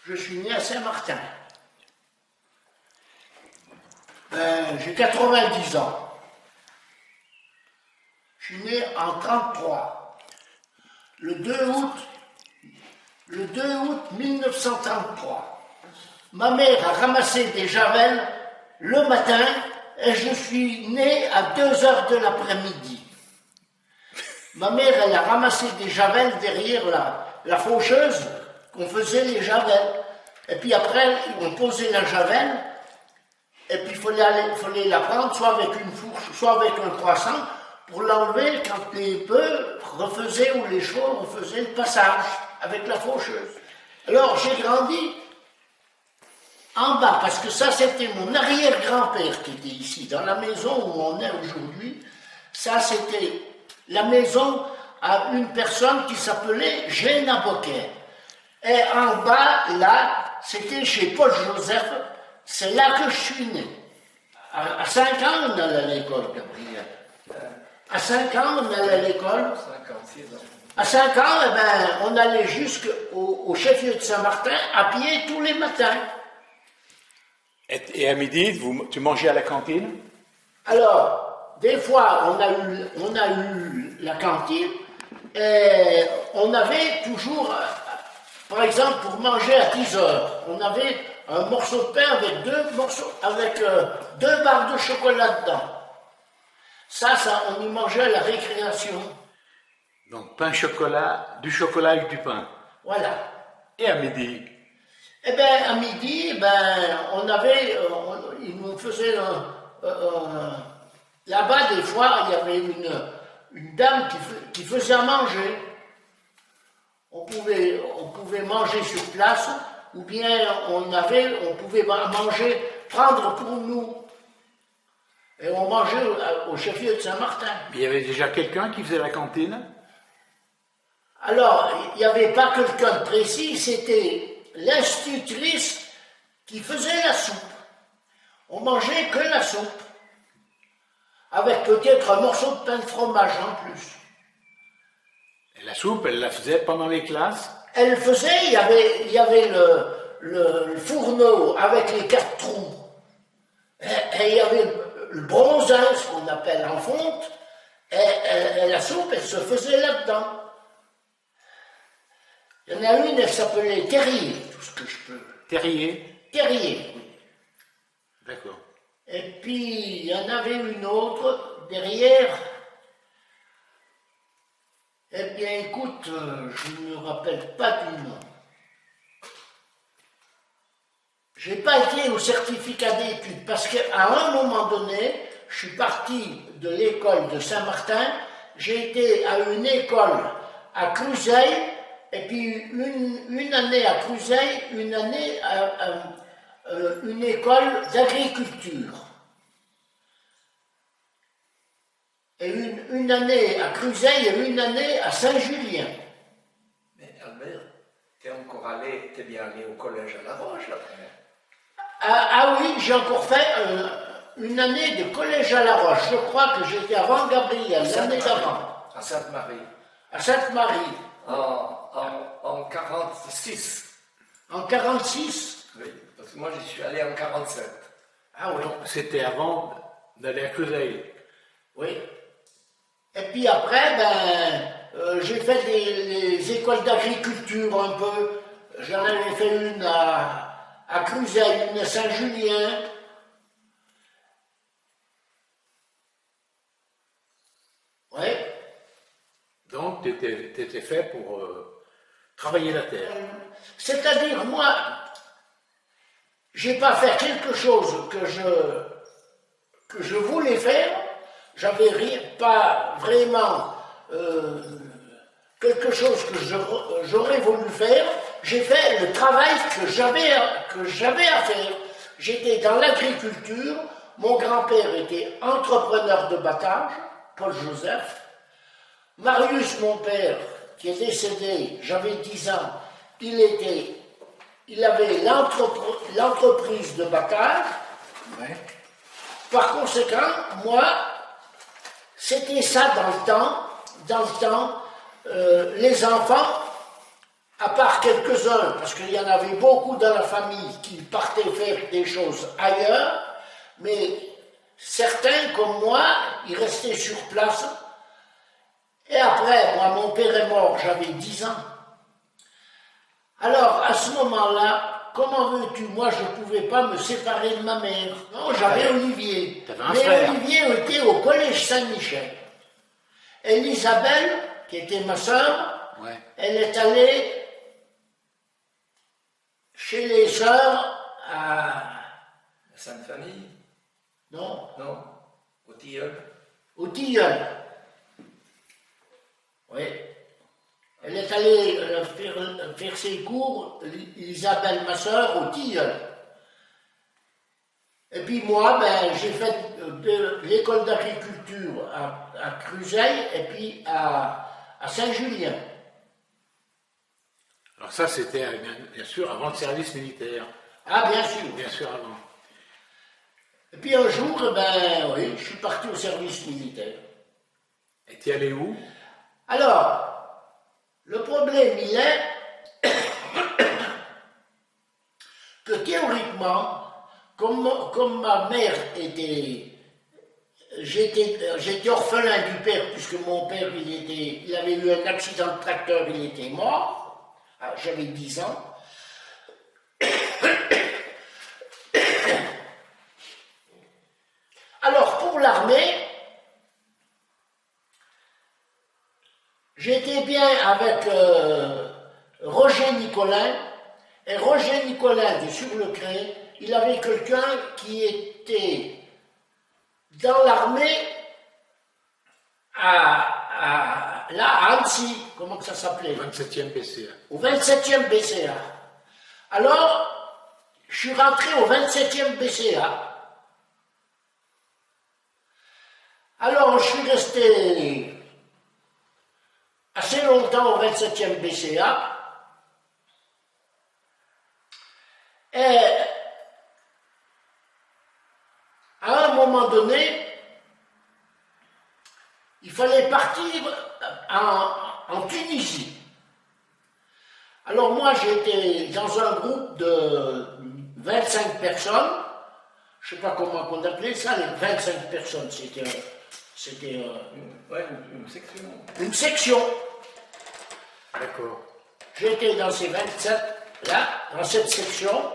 Je suis né à Saint-Martin. J'ai 90 ans. Je suis né en 1933. Le 2 août 1933. Ma mère a ramassé des javel le matin et je suis né à 2 heures de l'après-midi. Ma mère, elle a ramassé des javels derrière la faucheuse qu'on faisait les javels. Et puis après, on posait la javel, et puis il fallait la prendre soit avec une fourche, soit avec un croissant, pour l'enlever quand les bœufs refaisaient ou les chevaux refaisaient le passage avec la faucheuse. Alors j'ai grandi en bas, parce que ça c'était mon arrière-grand-père qui était ici, dans la maison où on est aujourd'hui. Ça c'était la maison à une personne qui s'appelait Géna Boquet. Et en bas, là, c'était chez Paul Joseph, c'est là que je suis né. À 5 ans, on allait à l'école, Gabriel. À 5 ans, on allait à l'école. 56 ans. À 5 ans, eh ben, on allait jusqu'au chef-lieu de Saint-Martin à pied tous les matins. Et à midi, tu mangeais à la cantine? Alors, des fois, on a eu la cantine et on avait toujours, par exemple, pour manger à 10 heures, on avait un morceau de pain avec deux barres de chocolat dedans. Ça, on y mangeait à la récréation. Donc, pain chocolat, du chocolat avec du pain. Voilà. Et à midi? Eh bien, à midi, on avait, ils nous faisaient là-bas, des fois, il y avait une dame qui faisait à manger. On pouvait manger sur place, ou bien on pouvait manger, prendre pour nous. Et on mangeait au chef-lieu de Saint-Martin. Il y avait déjà quelqu'un qui faisait la cantine? Alors, il n'y avait pas quelqu'un de précis, c'était l'institutrice qui faisait la soupe. On mangeait que la soupe, avec peut-être un morceau de pain de fromage en plus. Et la soupe, elle la faisait pendant les classes? Elle faisait, il y avait le fourneau avec les 4 trous. Et il y avait le bronzin, ce qu'on appelle en fonte, et la soupe, elle se faisait là-dedans. Il y en a une, elle s'appelait Terrier, tout ce que je peux. Terrier? Terrier, oui. D'accord. Et puis, il y en avait une autre derrière. Eh bien, écoute, je ne me rappelle pas du nom. Je n'ai pas été au certificat d'études parce qu'à un moment donné, je suis parti de l'école de Saint-Martin, j'ai été à une école à Cluseil, et puis une année à Cluseil, une année à une école d'agriculture. Et une année à Cluseil et une année à Saint-Julien. Mais Albert, t'es bien allé au collège à La Roche après? Ah oui, j'ai encore fait une année de collège à La Roche. Je crois que j'étais avant Gabriel, l'année d'avant. À Sainte-Marie. À Sainte-Marie. En 46. En 46? Oui, parce que moi j'y suis allé en 47. Ah oui. C'était avant d'aller à Cluseil. Oui. Et puis après, j'ai fait des écoles d'agriculture un peu. J'en avais fait une à Cluseil, une à Saint-Julien. Oui. Donc, tu étais fait pour travailler la terre. C'est-à-dire, moi, j'ai pas fait quelque chose que je voulais faire. J'avais pas vraiment quelque chose que j'aurais voulu faire, j'ai fait le travail que j'avais à faire. J'étais dans l'agriculture, mon grand-père était entrepreneur de battage, Paul Joseph. Marius, mon père, qui est décédé, j'avais 10 ans, il avait l'entreprise de battage. Ouais. Par conséquent, moi, c'était ça dans le temps, les enfants, à part quelques-uns, parce qu'il y en avait beaucoup dans la famille qui partaient faire des choses ailleurs, mais certains, comme moi, ils restaient sur place. Et après, moi, mon père est mort, j'avais 10 ans. Alors, à ce moment-là, comment veux-tu? Moi, je ne pouvais pas me séparer de ma mère. Non, j'avais Olivier. Mais frère. Olivier était au collège Saint-Michel. Elisabelle, qui était ma sœur, Ouais. elle est allée chez les sœurs à... La Sainte Famille? Non, Non. Au Tilleul? au Tilleul. Oui. Elle est allée faire ses cours, Isabelle, ma sœur, au Tilleul. Et puis moi, ben, j'ai fait de l'école d'agriculture à Cruzeil et puis à Saint-Julien. Alors ça, c'était bien sûr avant le service militaire. Ah, bien sûr. Bien sûr avant. Et puis un jour, ben, oui, je suis parti au service militaire. Et tu es allé où? Alors, le problème, il est que théoriquement, comme ma mère était... J'étais orphelin du père, puisque mon père, il avait eu un accident de tracteur, il était mort. J'avais 10 ans. Alors, pour l'armée, j'étais bien avec Roger Nicolin, et Roger Nicolin de Sur-le-Cré, il avait quelqu'un qui était dans l'armée à Annecy, comment que ça s'appelait? 27e BCA. Au 27e BCA. Alors, je suis rentré au 27e BCA. Alors, je suis resté assez longtemps au 27e BCA. Et à un moment donné, il fallait partir en Tunisie. Alors moi, j'étais dans un groupe de 25 personnes. Je ne sais pas comment on appelait ça, les 25 personnes. C'était une section. une section. D'accord. J'étais dans ces 27, là, dans cette section.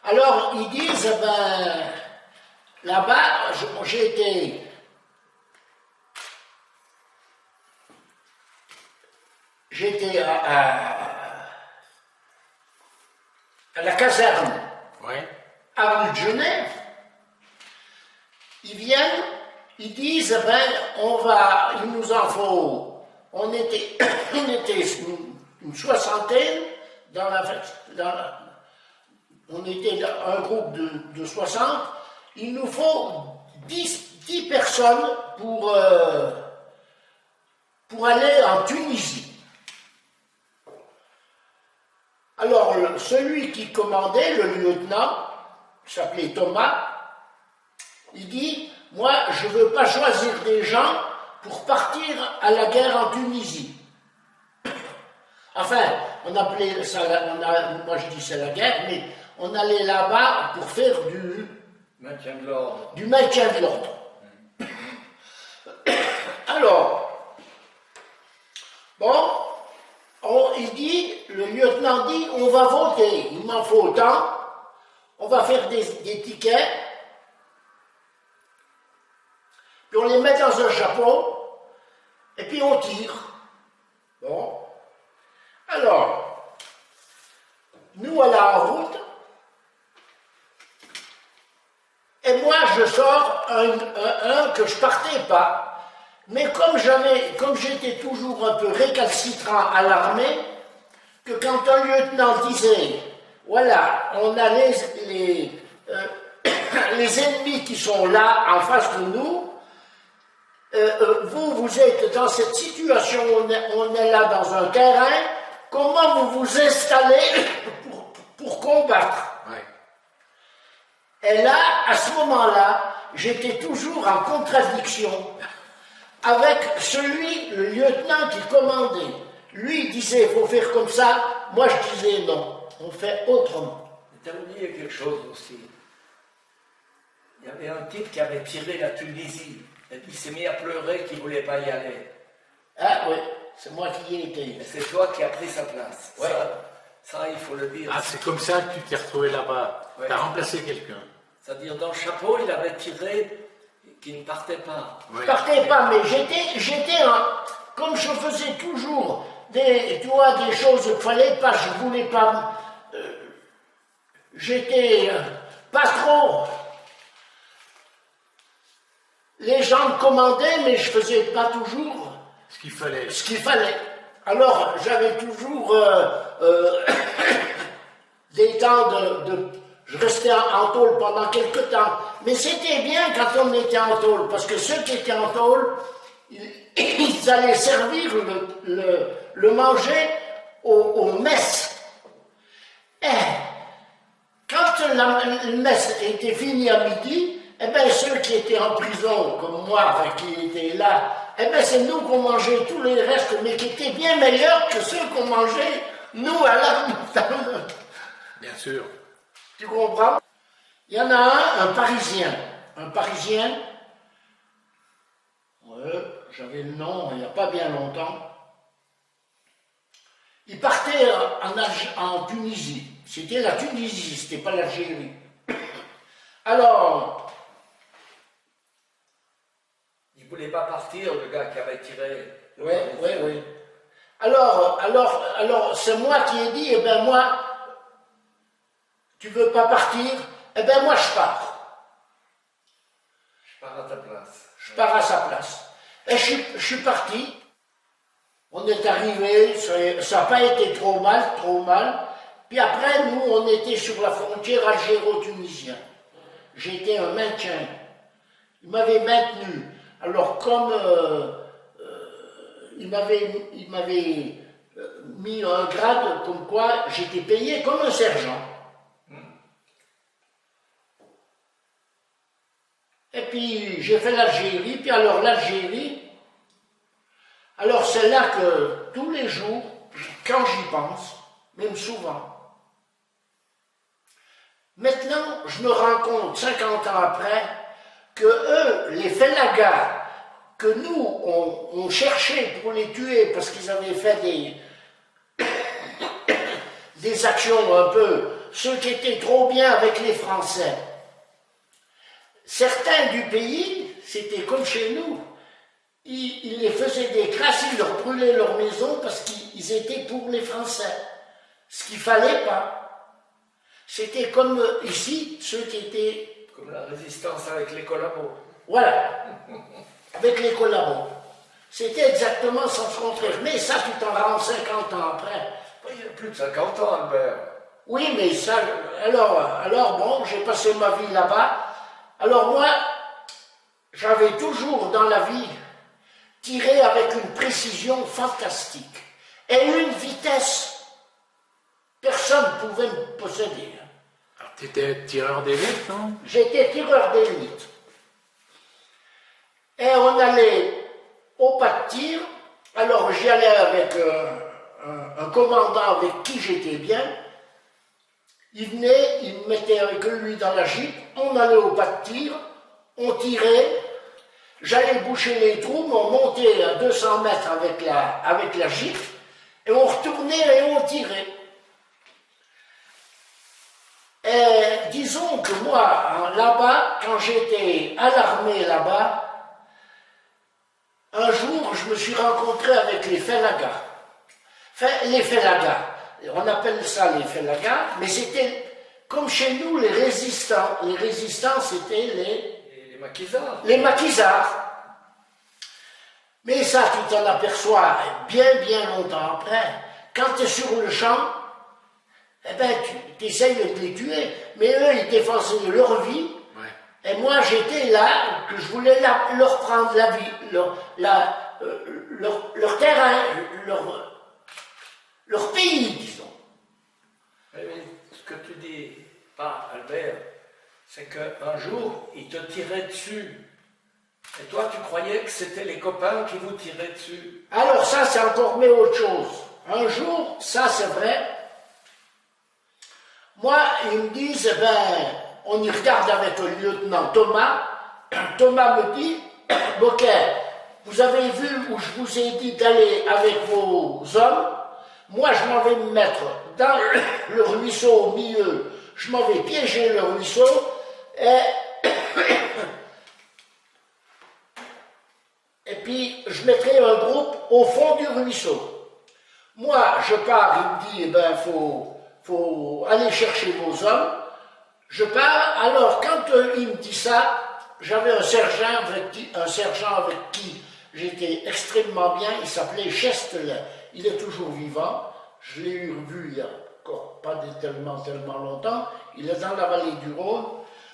Alors, ils disent, ben, là-bas, j'étais à la caserne, Ouais. avenue de Genève. Ils viennent, ils disent, ben, il nous en faut, on était une soixantaine on était un groupe de 60, il nous faut 10 personnes pour aller en Tunisie. Alors, celui qui commandait, le lieutenant, qui s'appelait Thomas, il dit, moi, je ne veux pas choisir des gens pour partir à la guerre en Tunisie. Enfin, on appelait ça, moi je dis c'est la guerre, mais on allait là-bas pour faire du Maintien de l'ordre. Du maintien de l'ordre. Alors, bon, le lieutenant dit, on va voter, il m'en faut autant, on va faire des tickets, puis on les met dans un chapeau, et puis on tire. Bon. Alors, nous voilà en route, et moi je sors un que je partais pas, Mais comme j'étais toujours un peu récalcitrant à l'armée, que quand un lieutenant disait, voilà, on a les ennemis qui sont là en face de nous, vous êtes dans cette situation, on est là dans un terrain, comment vous vous installez pour combattre? Ouais. Et là, à ce moment-là, j'étais toujours en contradiction avec le lieutenant qui commandait. Lui il disait, il faut faire comme ça, moi je disais non, on fait autrement. Tu as oublié quelque chose aussi. Il y avait un type qui avait tiré la Tunisie, et puis il s'est mis à pleurer qu'il ne voulait pas y aller. Ah oui, c'est moi qui y ai été. Et c'est toi qui as pris sa place. Ouais. Ça, il faut le dire. Ah, c'est comme ça que tu t'es retrouvé là-bas. Ouais. Tu as remplacé quelqu'un. C'est-à-dire, dans le chapeau, il avait tiré qu'il ne partait pas. Ouais. Je partais pas, mais j'étais comme je faisais toujours des choses qu'il ne fallait pas, je voulais pas. J'étais pas trop. Les gens me commandaient, mais je faisais pas toujours Ce qu'il fallait. ce qu'il fallait. Alors, j'avais toujours des temps je restais en tôle pendant quelques temps. Mais c'était bien quand on était en tôle, parce que ceux qui étaient en tôle, ils allaient servir le manger aux messes. Et quand la messe était finie à midi, eh bien, ceux qui étaient en prison, comme moi, enfin, qui étaient là, eh bien, c'est nous qu'on mangeait tous les restes, mais qui étaient bien meilleurs que ceux qu'on mangeait, nous, à l'armée. Bien sûr. Tu comprends? Il y en a un Parisien. Un Parisien, ouais, j'avais le nom il n'y a pas bien longtemps. Il partait en Tunisie. C'était la Tunisie, c'était pas l'Algérie. Alors, Il ne voulait pas partir, le gars qui avait tiré. oui. Alors, c'est moi qui ai dit, eh ben moi, tu veux pas partir? Eh ben moi, je pars. Je pars à ta place. Je pars à sa place. Et je suis parti. On est arrivé, ça n'a pas été trop mal. Puis après, nous, on était sur la frontière algéro-tunisienne. J'étais un maintien. Il m'avait maintenu. Alors, comme il m'avait mis un grade comme quoi j'étais payé comme un sergent. Et puis, j'ai fait l'Algérie. Puis alors, l'Algérie, alors c'est là que tous les jours, quand j'y pense, même souvent, maintenant, je me rends compte, 50 ans après, que eux, les Félagas, que nous, on cherchait pour les tuer parce qu'ils avaient fait des actions un peu, ceux qui étaient trop bien avec les Français. Certains du pays, c'était comme chez nous, ils les faisaient des crasses, ils leur brûlaient leur maison parce qu'ils étaient pour les Français. Ce qu'il ne fallait pas. C'était comme ici, ceux qui étaient... Comme la résistance avec les collabos. Voilà, avec les collabos. C'était exactement sens contraire. Mais ça, tu t'en rends 50 ans après. Il y a plus de 50 ans, Albert. Oui, mais ça... Alors bon, j'ai passé ma vie là-bas. Alors moi, j'avais toujours dans la vie tiré avec une précision fantastique. Et une vitesse, personne ne pouvait me posséder. Alors, tu étais tireur d'élite, non? J'étais tireur d'élite. Et on allait au pas de tir. Alors j'y allais avec un commandant avec qui j'étais bien. Il venait, il me mettait avec lui dans la jeep. On allait au pas de tir. On tirait. J'allais boucher les trous. On montait à 200 mètres avec la jeep. Et on retournait et on tirait. Et disons que moi, là-bas, quand j'étais à l'armée là-bas, un jour, je me suis rencontré avec les Félagas. Les Félagas, on appelle ça les Félagas, mais c'était comme chez nous les résistants. Les résistants, c'était Les maquisards. les maquisards. Mais ça, tu t'en aperçois bien longtemps après. Quand tu es sur le champ, eh ben, tu essayes de les tuer. Mais eux, ils défendaient leur vie. Ouais. Et moi, j'étais là, que je voulais leur prendre la vie, leur terrain, leur pays, disons. Mais ce que tu dis, pas Albert, c'est qu'un jour, ils te tiraient dessus. Et toi, tu croyais que c'était les copains qui vous tiraient dessus. Alors ça, c'est encore mais autre chose. Un jour, ça c'est vrai, moi, ils me disent, on y regarde avec le lieutenant Thomas. Thomas me dit, Bocquet, vous avez vu où je vous ai dit d'aller avec vos hommes? Moi, je m'en vais me mettre dans le ruisseau au milieu. Je m'en vais piéger le ruisseau et puis je mettrai un groupe au fond du ruisseau. Moi, je pars, il me dit, faut aller chercher vos hommes. Je pars, alors quand il me dit ça, j'avais un sergent avec qui j'étais extrêmement bien, il s'appelait Chestelet. Il est toujours vivant, je l'ai revu il y a encore pas tellement longtemps, il est dans la vallée du Rhône.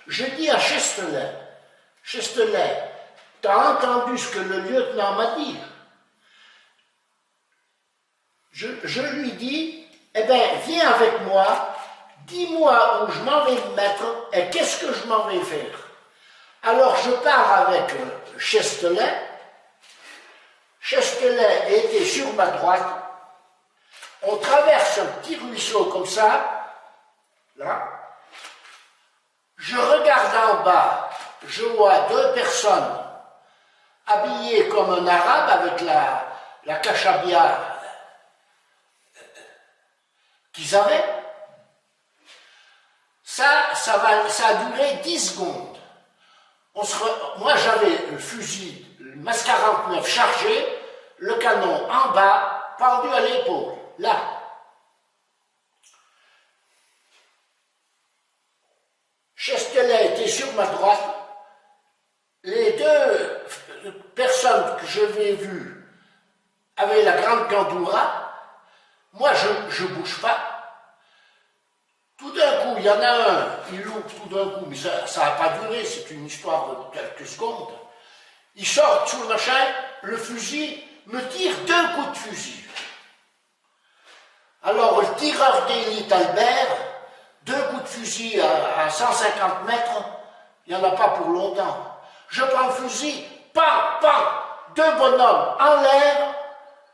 Je dis à Chestelet, t'as entendu ce que le lieutenant m'a dit? Je lui dis, viens avec moi, dis-moi où je m'en vais me mettre et qu'est-ce que je m'en vais faire. Alors je pars avec Chestelet. Chestelet était sur ma droite. On traverse un petit ruisseau comme ça, là. Je regarde en bas, je vois deux personnes habillées comme un arabe avec la cachabia qu'ils avaient. Ça a duré 10 secondes. Moi, j'avais le fusil, le MAS 49 chargé, le canon en bas, pendu à l'épaule, là. Chestelet était sur ma droite. Les deux personnes que j'avais vues avaient la grande gandoura. Moi, je ne bouge pas. Tout d'un coup, il y en a un, il loupe tout d'un coup, mais ça n'a pas duré, c'est une histoire de quelques secondes. Il sort sur le machin, le fusil, me tire 2 coups de fusil. Alors, le tireur d'élite Albert, 2 coups de fusil à 150 mètres, il n'y en a pas pour longtemps. Je prends le fusil, pam, 2 bonhommes en l'air,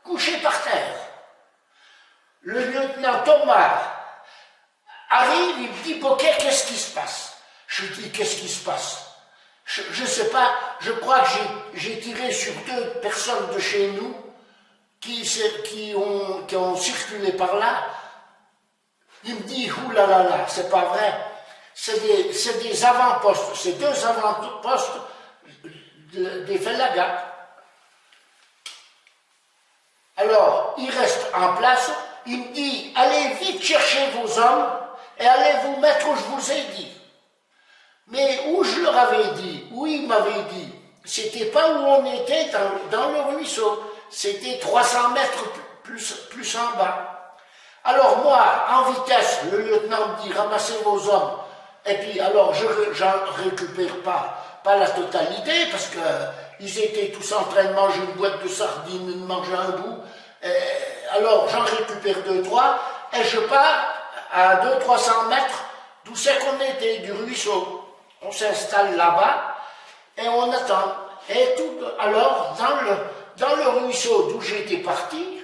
couchés par terre. Le lieutenant Thomas arrive, il me dit, Bocquet, qu'est-ce qui se passe? Je dis, qu'est-ce qui se passe? Je ne sais pas, je crois que j'ai tiré sur 2 personnes de chez nous qui ont circulé par là. Il me dit, oulala, c'est pas vrai. C'est des avant-postes, c'est 2 avant-postes des Felaga. Alors, il reste en place, il me dit, allez vite chercher vos hommes et allez vous mettre où je vous ai dit. Mais où je leur avais dit, où il m'avait dit, c'était pas où on était dans le ruisseau, c'était 300 mètres plus en bas. Alors moi, en vitesse, le lieutenant me dit, ramassez vos hommes. Et puis alors, j'en récupère pas la totalité, parce qu'ils étaient tous en train de manger une boîte de sardines, de manger un bout. Alors j'en récupère 2-3, et je pars à 200-300 mètres d'où c'est qu'on était, du ruisseau. On s'installe là-bas, et on attend. Et alors, dans le ruisseau d'où j'étais parti,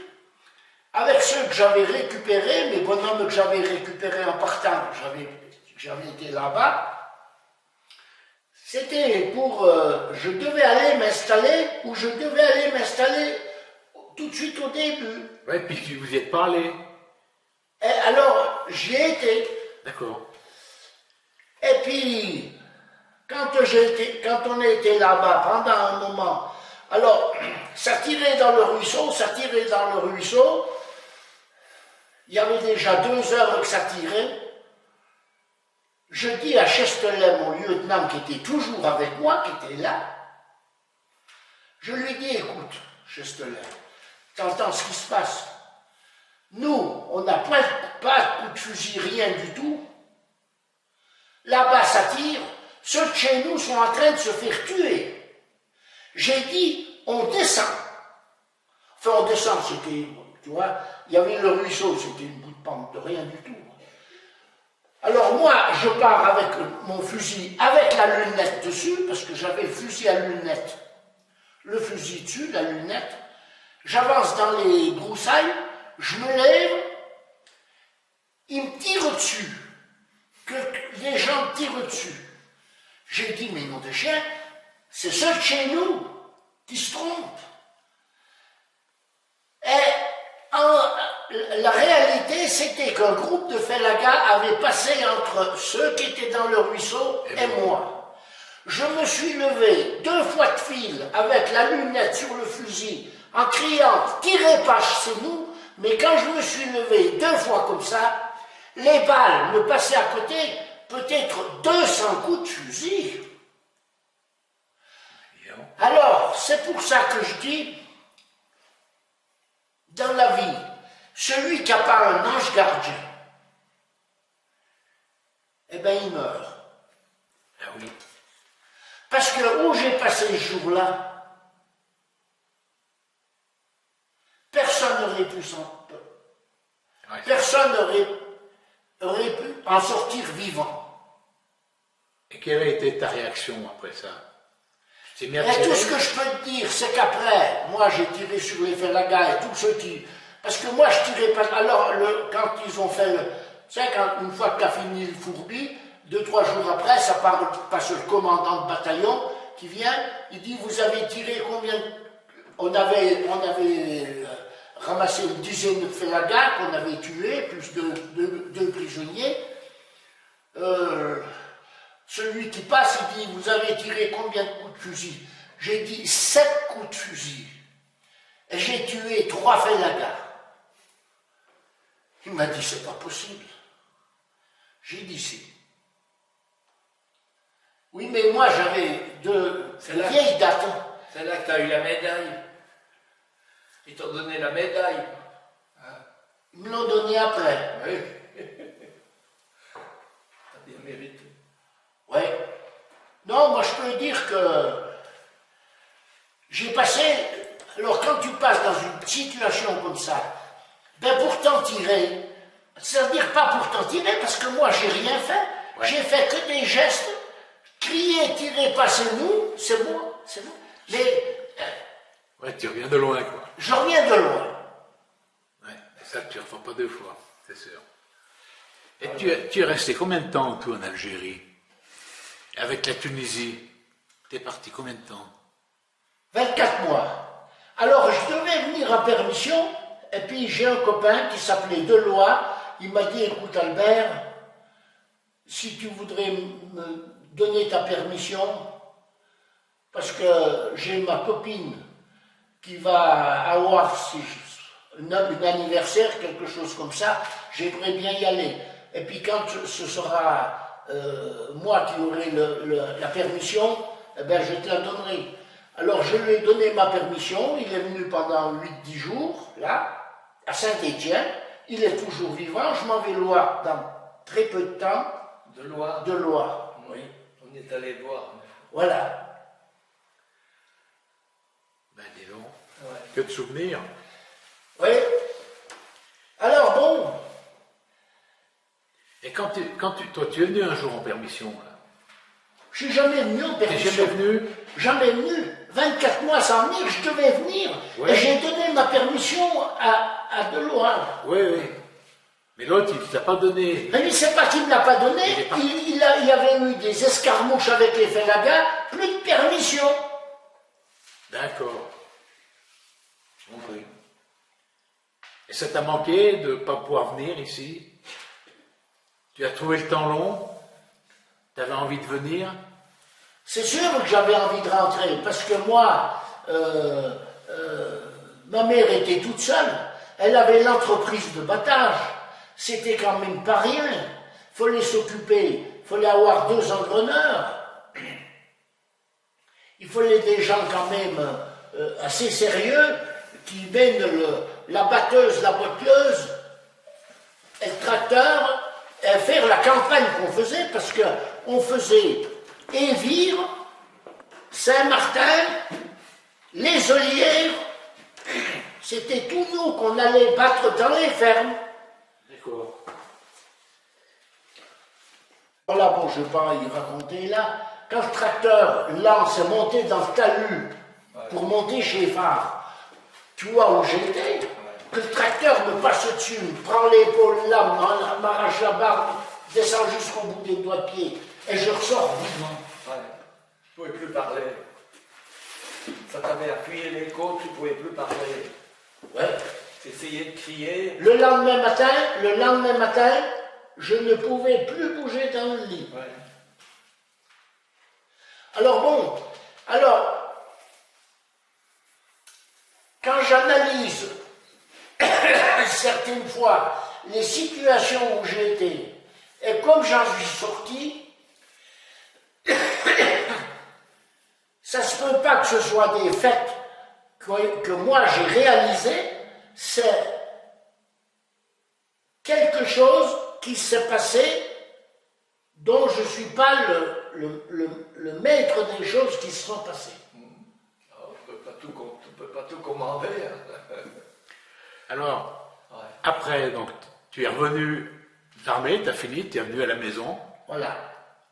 avec ceux que j'avais récupérés, mes bonhommes que j'avais récupérés en partant, j'avais été là-bas, c'était pour... je devais aller m'installer, ou je devais aller m'installer tout de suite au début. Ouais, puis tu vous y êtes parlé. Et alors, j'y ai été. D'accord. Et puis, quand on était là-bas pendant un moment, alors, ça tirait dans le ruisseau, il y avait déjà 2 heures que ça tirait. Je dis à Chestelet, mon lieutenant qui était toujours avec moi, qui était là, je lui dis, écoute, Chesteler. T'entends ce qui se passe? Nous, on n'a pas de coup de fusil, rien du tout. Là-bas, ça tire. Ceux de chez nous sont en train de se faire tuer. J'ai dit, on descend. Enfin, on descend, c'était, tu vois, il y avait le ruisseau, c'était une bout de pente, de rien du tout. Alors moi, je pars avec mon fusil, avec la lunette dessus, parce que j'avais le fusil à lunettes. Le fusil dessus, la lunette. J'avance dans les broussailles, je me lève, il me tire dessus. Que les gens me tirent dessus. J'ai dit, mais nom de chien, c'est ceux de chez nous qui se trompent. Et la réalité, c'était qu'un groupe de Félaga avait passé entre ceux qui étaient dans le ruisseau et moi. Je me suis levé 2 fois de fil avec la lunette sur le fusil en criant « Tirez pas chez nous », mais quand je me suis levé 2 fois comme ça, les balles me passaient à côté, peut-être 200 coups de fusil. Alors, c'est pour ça que je dis, dans la vie, celui qui n'a pas un ange gardien, eh bien, il meurt. Ah oui. Parce que où j'ai passé ce jour-là, personne n'aurait pu personne n'aurait pu en sortir vivant. Et quelle a été ta réaction après ça? Tu t'es mis à Et tirer? tout ce que je peux te dire, c'est qu'après, moi j'ai tiré sur les Félaga et tous ceux qui... Parce que moi je tirais pas... Alors, quand ils ont fait... Tu sais, une fois que tu as fini le fourbi, 2-3 jours après, ça passe le commandant de bataillon qui vient, il dit, vous avez tiré combien? On avait ramassé une dizaine de Félaga qu'on avait tués, plus deux prisonniers. Celui qui passe, il dit, vous avez tiré combien de coups de fusil? J'ai dit 7 coups de fusil. Et j'ai tué 3 Félaga. Il m'a dit, c'est pas possible. J'ai dit si. Oui, mais moi j'avais de vieilles dates. C'est là que tu as eu la médaille. Ils t'ont donné la médaille. Ils me l'ont donné après. Oui. T'as bien mérité. Oui. Non, moi je peux dire que j'ai passé. Alors quand tu passes dans une situation comme ça, ben pour t'en tirer, c'est-à-dire pas pour t'en tirer, parce que moi j'ai rien fait. Ouais. J'ai fait que des gestes. Crier, tirer, passez-nous, c'est bon, c'est bon. Mais. Ouais, tu reviens de loin, quoi. Je reviens de loin. Ouais, ça, tu ne refais pas 2 fois, c'est sûr. Et tu es resté combien de temps, toi, en Algérie? Avec la Tunisie, tu es parti combien de temps? 24 mois. Alors, je devais venir en permission, et puis j'ai un copain qui s'appelait Deloy, il m'a dit, écoute Albert, si tu voudrais me donner ta permission, parce que j'ai ma copine qui va avoir un anniversaire, quelque chose comme ça, j'aimerais bien y aller. Et puis quand ce sera moi qui aurai la permission, eh ben je te la donnerai. Alors je lui ai donné ma permission, il est venu pendant 8-10 jours, là, à Saint-Étienne, il est toujours vivant, je m'en vais loin dans très peu de temps. De Loire. De Loire, oui. On est allé voir. Voilà. Ben, dis donc. Ouais. Que de souvenirs. Oui. Alors bon. Et toi, tu es venu un jour en permission, là? Je suis jamais venu en permission. Tu n'es jamais venu? Jamais venu. 24 mois sans venir, je devais venir. Ouais. Et j'ai donné ma permission à Deloire. Oui, oui. Mais l'autre, il ne t'a pas donné. Mais il ne sait pas qu'il ne l'a pas donné. Il y avait eu des escarmouches avec les Félaga, plus de permission. D'accord. Compris. Et ça t'a manqué de ne pas pouvoir venir ici? Tu as trouvé le temps long? Tu avais envie de venir? C'est sûr que j'avais envie de rentrer, parce que moi, ma mère était toute seule. Elle avait l'entreprise de battage. C'était quand même pas rien. Il fallait s'occuper, il fallait avoir 2 engreneurs. Il fallait des gens quand même assez sérieux qui mène la batteuse, la botteuse et le tracteur à faire la campagne qu'on faisait, parce qu'on faisait Évire, Saint-Martin, les Olières, c'était tout nous qu'on allait battre dans les fermes. D'accord. Voilà, bon, je ne vais pas y raconter là. Quand le tracteur lance est monté dans le talus pour monter chez Phare, tu vois où j'étais, que le tracteur me passe dessus, me prend l'épaule là, m'arrache la barbe, descend jusqu'au bout des doigts de pied, et je ressors vivant. Ouais. Tu ne pouvais plus parler. Ça t'avait appuyé les côtes, tu ne pouvais plus parler. Ouais. Tu essayais de crier. Le lendemain matin, je ne pouvais plus bouger dans le lit. Ouais. Alors bon, quand j'analyse certaines fois les situations où j'ai été et comme j'en suis sorti, ça se peut pas que ce soit des faits que moi j'ai réalisés, c'est quelque chose qui s'est passé dont je ne suis pas le maître des choses qui se sont passées. Oh, tu ne peux pas tout commander. Hein. Alors, Ouais. après, donc, tu es revenu d'armée, tu as fini, tu es revenu à la maison, Voilà.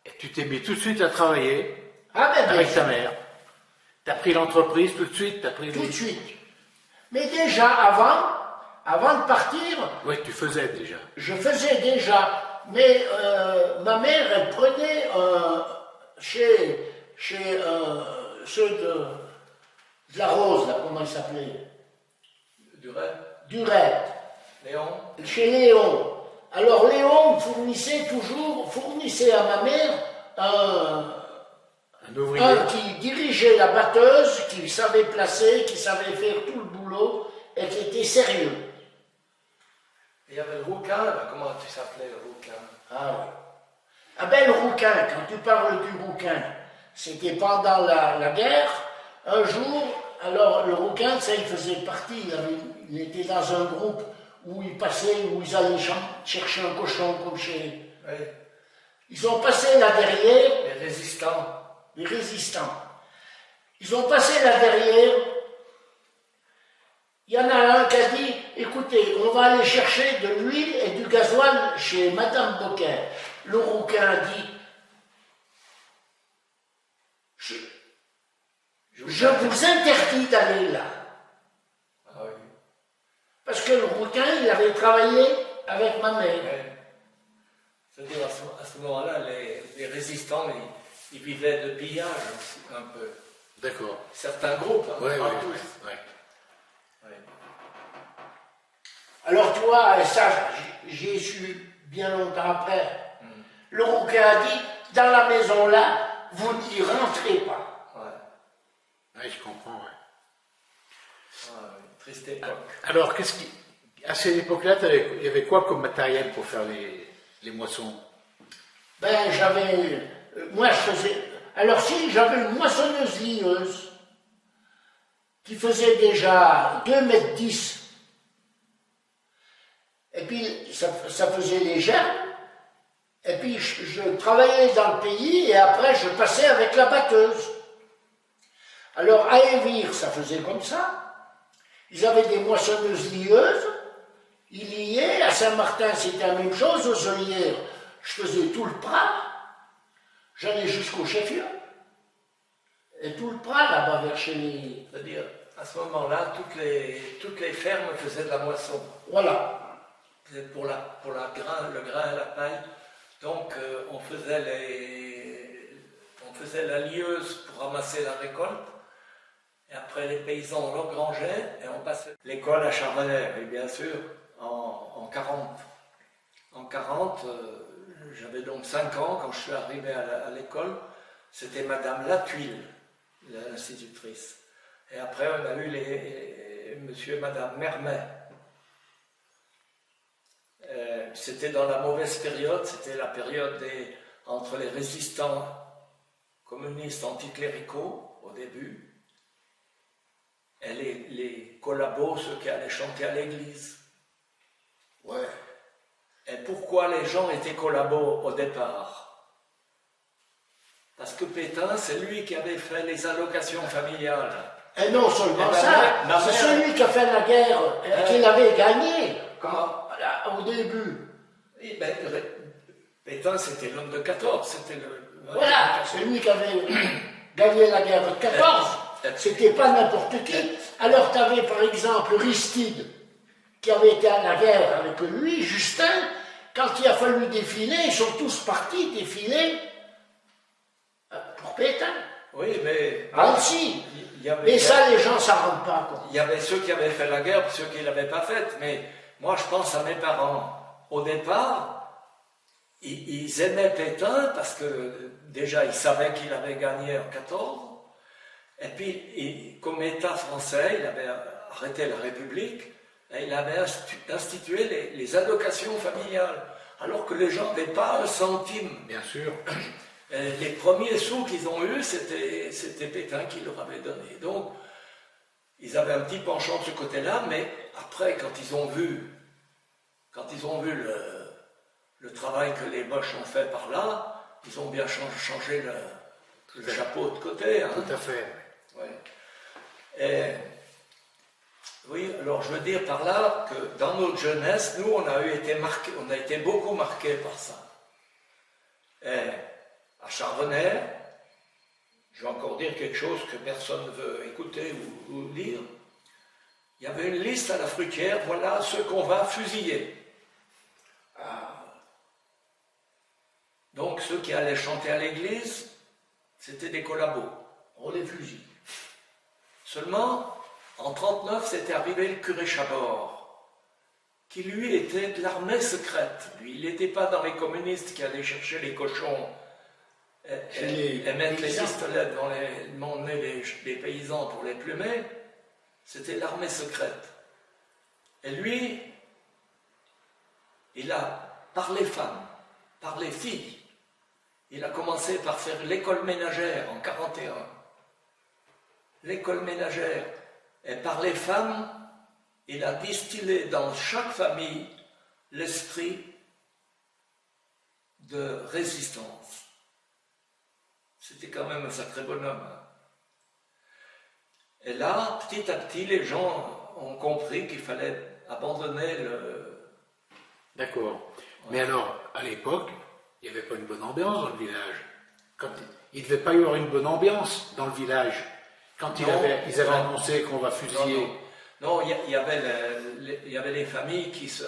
et tu t'es mis tout de suite à travailler Ah ben, avec ta mère. Tu as pris l'entreprise tout de suite, tu as pris... tout de suite. Mais déjà, avant de partir, Oui, tu faisais déjà. je faisais déjà. Mais ma mère, elle prenait chez ceux de la Rose, là, comment il s'appelait? Duret. Léon. Chez Léon. Alors Léon fournissait à ma mère Un ouvrier. un qui dirigeait la batteuse, qui savait placer, qui savait faire tout le boulot et qui était sérieux. Il y avait le rouquin, là. Comment tu s'appelais le rouquin? Ah oui. Ah ben le rouquin, quand tu parles du rouquin, c'était pendant la guerre, un jour, alors le rouquin, ça il faisait partie, il était dans un groupe où il passait, où ils allaient chercher un cochon comme chez... Oui. Ils ont passé là derrière, Les résistants. les résistants. Ils ont passé là derrière, il y en a un qui a dit, écoutez, on va aller chercher de l'huile et du gasoil chez Madame Boquin. Le rouquin a dit, je vous interdis d'aller là. Ah oui. Parce que le rouquin, il avait travaillé avec ma mère. Ouais. C'est-à-dire à ce moment-là, les résistants, ils vivaient de pillage aussi, un peu. D'accord. Certains groupes, hein, Oui, pas oui, tous. oui. Ouais. Alors tu vois, et ça, j'ai su bien longtemps après. Le rouquin a dit, dans la maison là, vous n'y rentrez pas. Ouais. Oui, je comprends, oui. Ah, oui. Triste époque. Alors, à cette époque-là, il y avait quoi comme matériel pour faire les moissons? Ben j'avais, moi je faisais, alors si j'avais une moissonneuse lieuse qui faisait déjà 2,10 m. Et puis ça faisait les germes. Et puis je travaillais dans le pays et après je passais avec la batteuse. Alors à Évire, ça faisait comme ça. Ils avaient des moissonneuses lieuses. Ils liaient. À Saint-Martin, c'était la même chose. Aux Olières, je faisais tout le Prat. J'allais jusqu'au chef-lieu. Et tout le Prat, là-bas, vers chez les... C'est-à-dire, à ce moment-là, toutes les fermes faisaient de la moisson. Voilà. C'était pour le grain et la paille. Donc, on faisait la lieuse pour ramasser la récolte. Et après, les paysans l'engrangeaient et on passait l'école à Charvenay, et bien sûr, en 40. En 40, j'avais donc 5 ans quand je suis arrivé à l'école. C'était Madame Latuile, l'institutrice. Et après, on a eu monsieur et Madame Mermet. C'était dans la mauvaise période, c'était la période entre les résistants communistes anticléricaux au début et les collabos, ceux qui allaient chanter à l'église. Ouais. Et pourquoi les gens étaient collabos au départ? Parce que Pétain, c'est lui qui avait fait les allocations familiales. Et non seulement ben, ça, c'est celui qui a fait la guerre et qui l'avait gagnée au début. Oui, ben, Pétain, c'était l'homme de 14, c'était le... Voilà, c'est lui qui avait gagné la guerre de 14. C'était pas n'importe qui. Alors tu avais par exemple Aristide, qui avait été à la guerre avec lui, Justin. Quand il a fallu défiler, ils sont tous partis défiler pour Pétain. Oui, mais... Annecy. Et ça, les gens s'en rendent pas compte. Il y avait ceux qui avaient fait la guerre, ceux qui ne l'avaient pas faite. Mais moi, je pense à mes parents. Au départ, ils aimaient Pétain parce que déjà, ils savaient qu'il avait gagné en 14. Et puis, comme État français, il avait arrêté la République et il avait institué les allocations familiales. Alors que les gens n'avaient pas un centime. Bien sûr. Les premiers sous qu'ils ont eus, c'était Pétain qui leur avait donné. Donc, ils avaient un petit penchant de ce côté-là, mais après, quand ils ont vu le travail que les Boches ont fait par là, ils ont bien changé le chapeau de côté. Hein. Tout à fait. Ouais. Et, oui, alors je veux dire par là que dans notre jeunesse, nous, on a été beaucoup marqués par ça. Et, à Charbonnet, je vais encore dire quelque chose que personne ne veut écouter ou lire. Il y avait une liste à la fruitière, voilà ceux qu'on va fusiller. Donc ceux qui allaient chanter à l'église, c'était des collabos. On les fusille. Seulement, en 1939, c'était arrivé le curé Chabord, qui lui était de l'armée secrète. Lui, il n'était pas dans les communistes qui allaient chercher les cochons et mettre les pistolets devant mon nez des paysans pour les plumer. C'était l'armée secrète. Et lui, il a, par les femmes, par les filles, il a commencé par faire l'école ménagère en 1941. L'école ménagère. Et par les femmes, il a distillé dans chaque famille l'esprit de résistance. C'était quand même un sacré bonhomme. Et là, petit à petit, les gens ont compris qu'il fallait abandonner le... D'accord. Ouais. Mais alors, à l'époque, il n'y avait pas une bonne ambiance dans le village. Il ne devait pas y avoir une bonne ambiance dans le village. Quand ils avaient annoncé qu'on va fusiller. Non, il y avait les familles qui se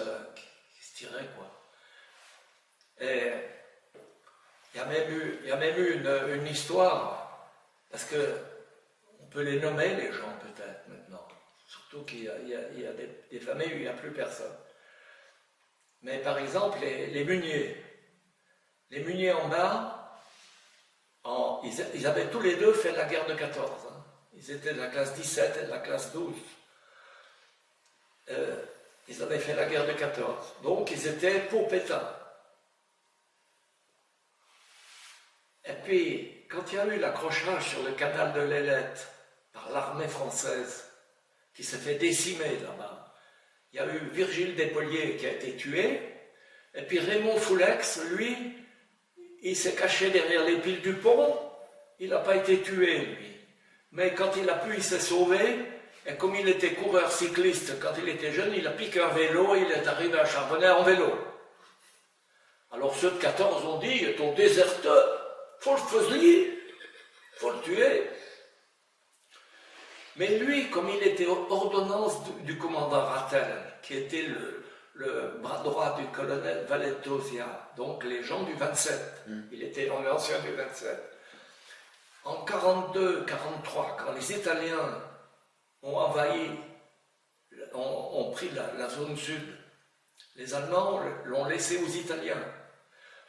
tiraient, quoi. Et il y a même eu une histoire, parce que on peut les nommer, les gens, peut-être, maintenant. Surtout qu'il y a des familles où il n'y a plus personne. Mais par exemple, les Muniers. Les Muniers en bas, ils avaient tous les deux fait la guerre de 14. Hein. Ils étaient de la classe 17 et de la classe 12. Ils avaient fait la guerre de 14. Donc, ils étaient pour Pétain. Et puis, quand il y a eu l'accrochage sur le canal de l'Ailette par l'armée française, qui s'est fait décimer là-bas, il y a eu Virgile Despoliers qui a été tué, et puis Raymond Foulex, lui, il s'est caché derrière les piles du pont, il n'a pas été tué, lui. Mais quand il a pu, il s'est sauvé, et comme il était coureur cycliste, quand il était jeune, il a piqué un vélo, et il est arrivé à Charbonnet en vélo. Alors ceux de 14 ont dit, il est ton déserteur, faut le fusiller, faut le tuer. Mais lui, comme il était ordonnance du commandant Rattel, qui était le bras droit du colonel Valettosia, donc les gens du 27, il était l'ancien du 27. En 42-43, quand les Italiens ont envahi, ont pris la zone sud, les Allemands l'ont laissé aux Italiens.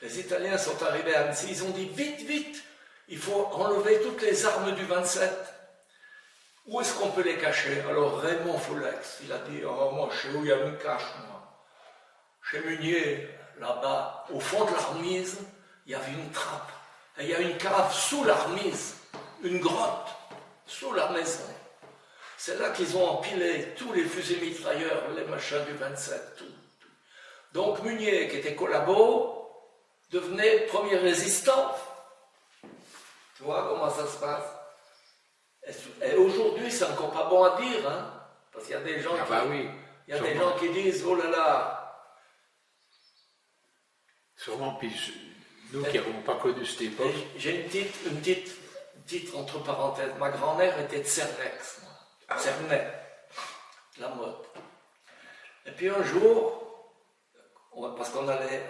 Les Italiens sont arrivés à Annecy, ils ont dit vite, vite, il faut enlever toutes les armes du 27. Où est-ce qu'on peut les cacher? Alors Raymond Foulex, il a dit, oh, moi je sais où il y a une cache, moi. Chez Munier, là-bas, au fond de la remise, il y avait une trappe. Et il y a une cave sous la remise, une grotte, sous la maison. C'est là qu'ils ont empilé tous les fusils mitrailleurs, les machins du 27, tout. Donc Munier, qui était collabo, devenait premier résistant. Tu vois comment ça se passe? Et aujourd'hui, c'est encore pas bon à dire, hein, parce qu'il y a des gens il y a des gens qui disent, oh là là. Sûrement, puis nous qui n'avons pas connu cette époque. J'ai une petite entre parenthèses. Ma grand-mère était de Cernex, moi. Cernay, la mode. Et puis un jour, parce qu'on avait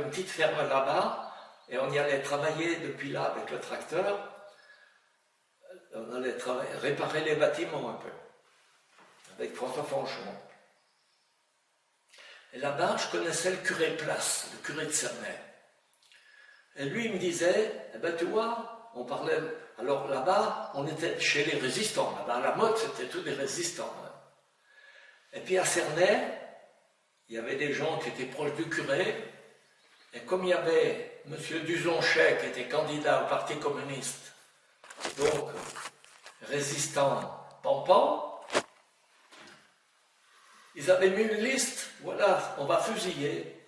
une petite ferme là-bas, et on y allait travailler depuis là avec le tracteur. On allait réparer les bâtiments un peu, avec François Fanchon. Et là-bas, je connaissais le curé Place, le curé de Cernay. Et lui, il me disait, eh ben tu vois, on parlait, alors là-bas, on était chez les résistants, là-bas, à la mode, c'était tous des résistants. Hein. Et puis à Cernay, il y avait des gens qui étaient proches du curé, et comme il y avait M. Duzonchet, qui était candidat au Parti communiste, donc résistant Pampan, ils avaient mis une liste, voilà, on va fusiller.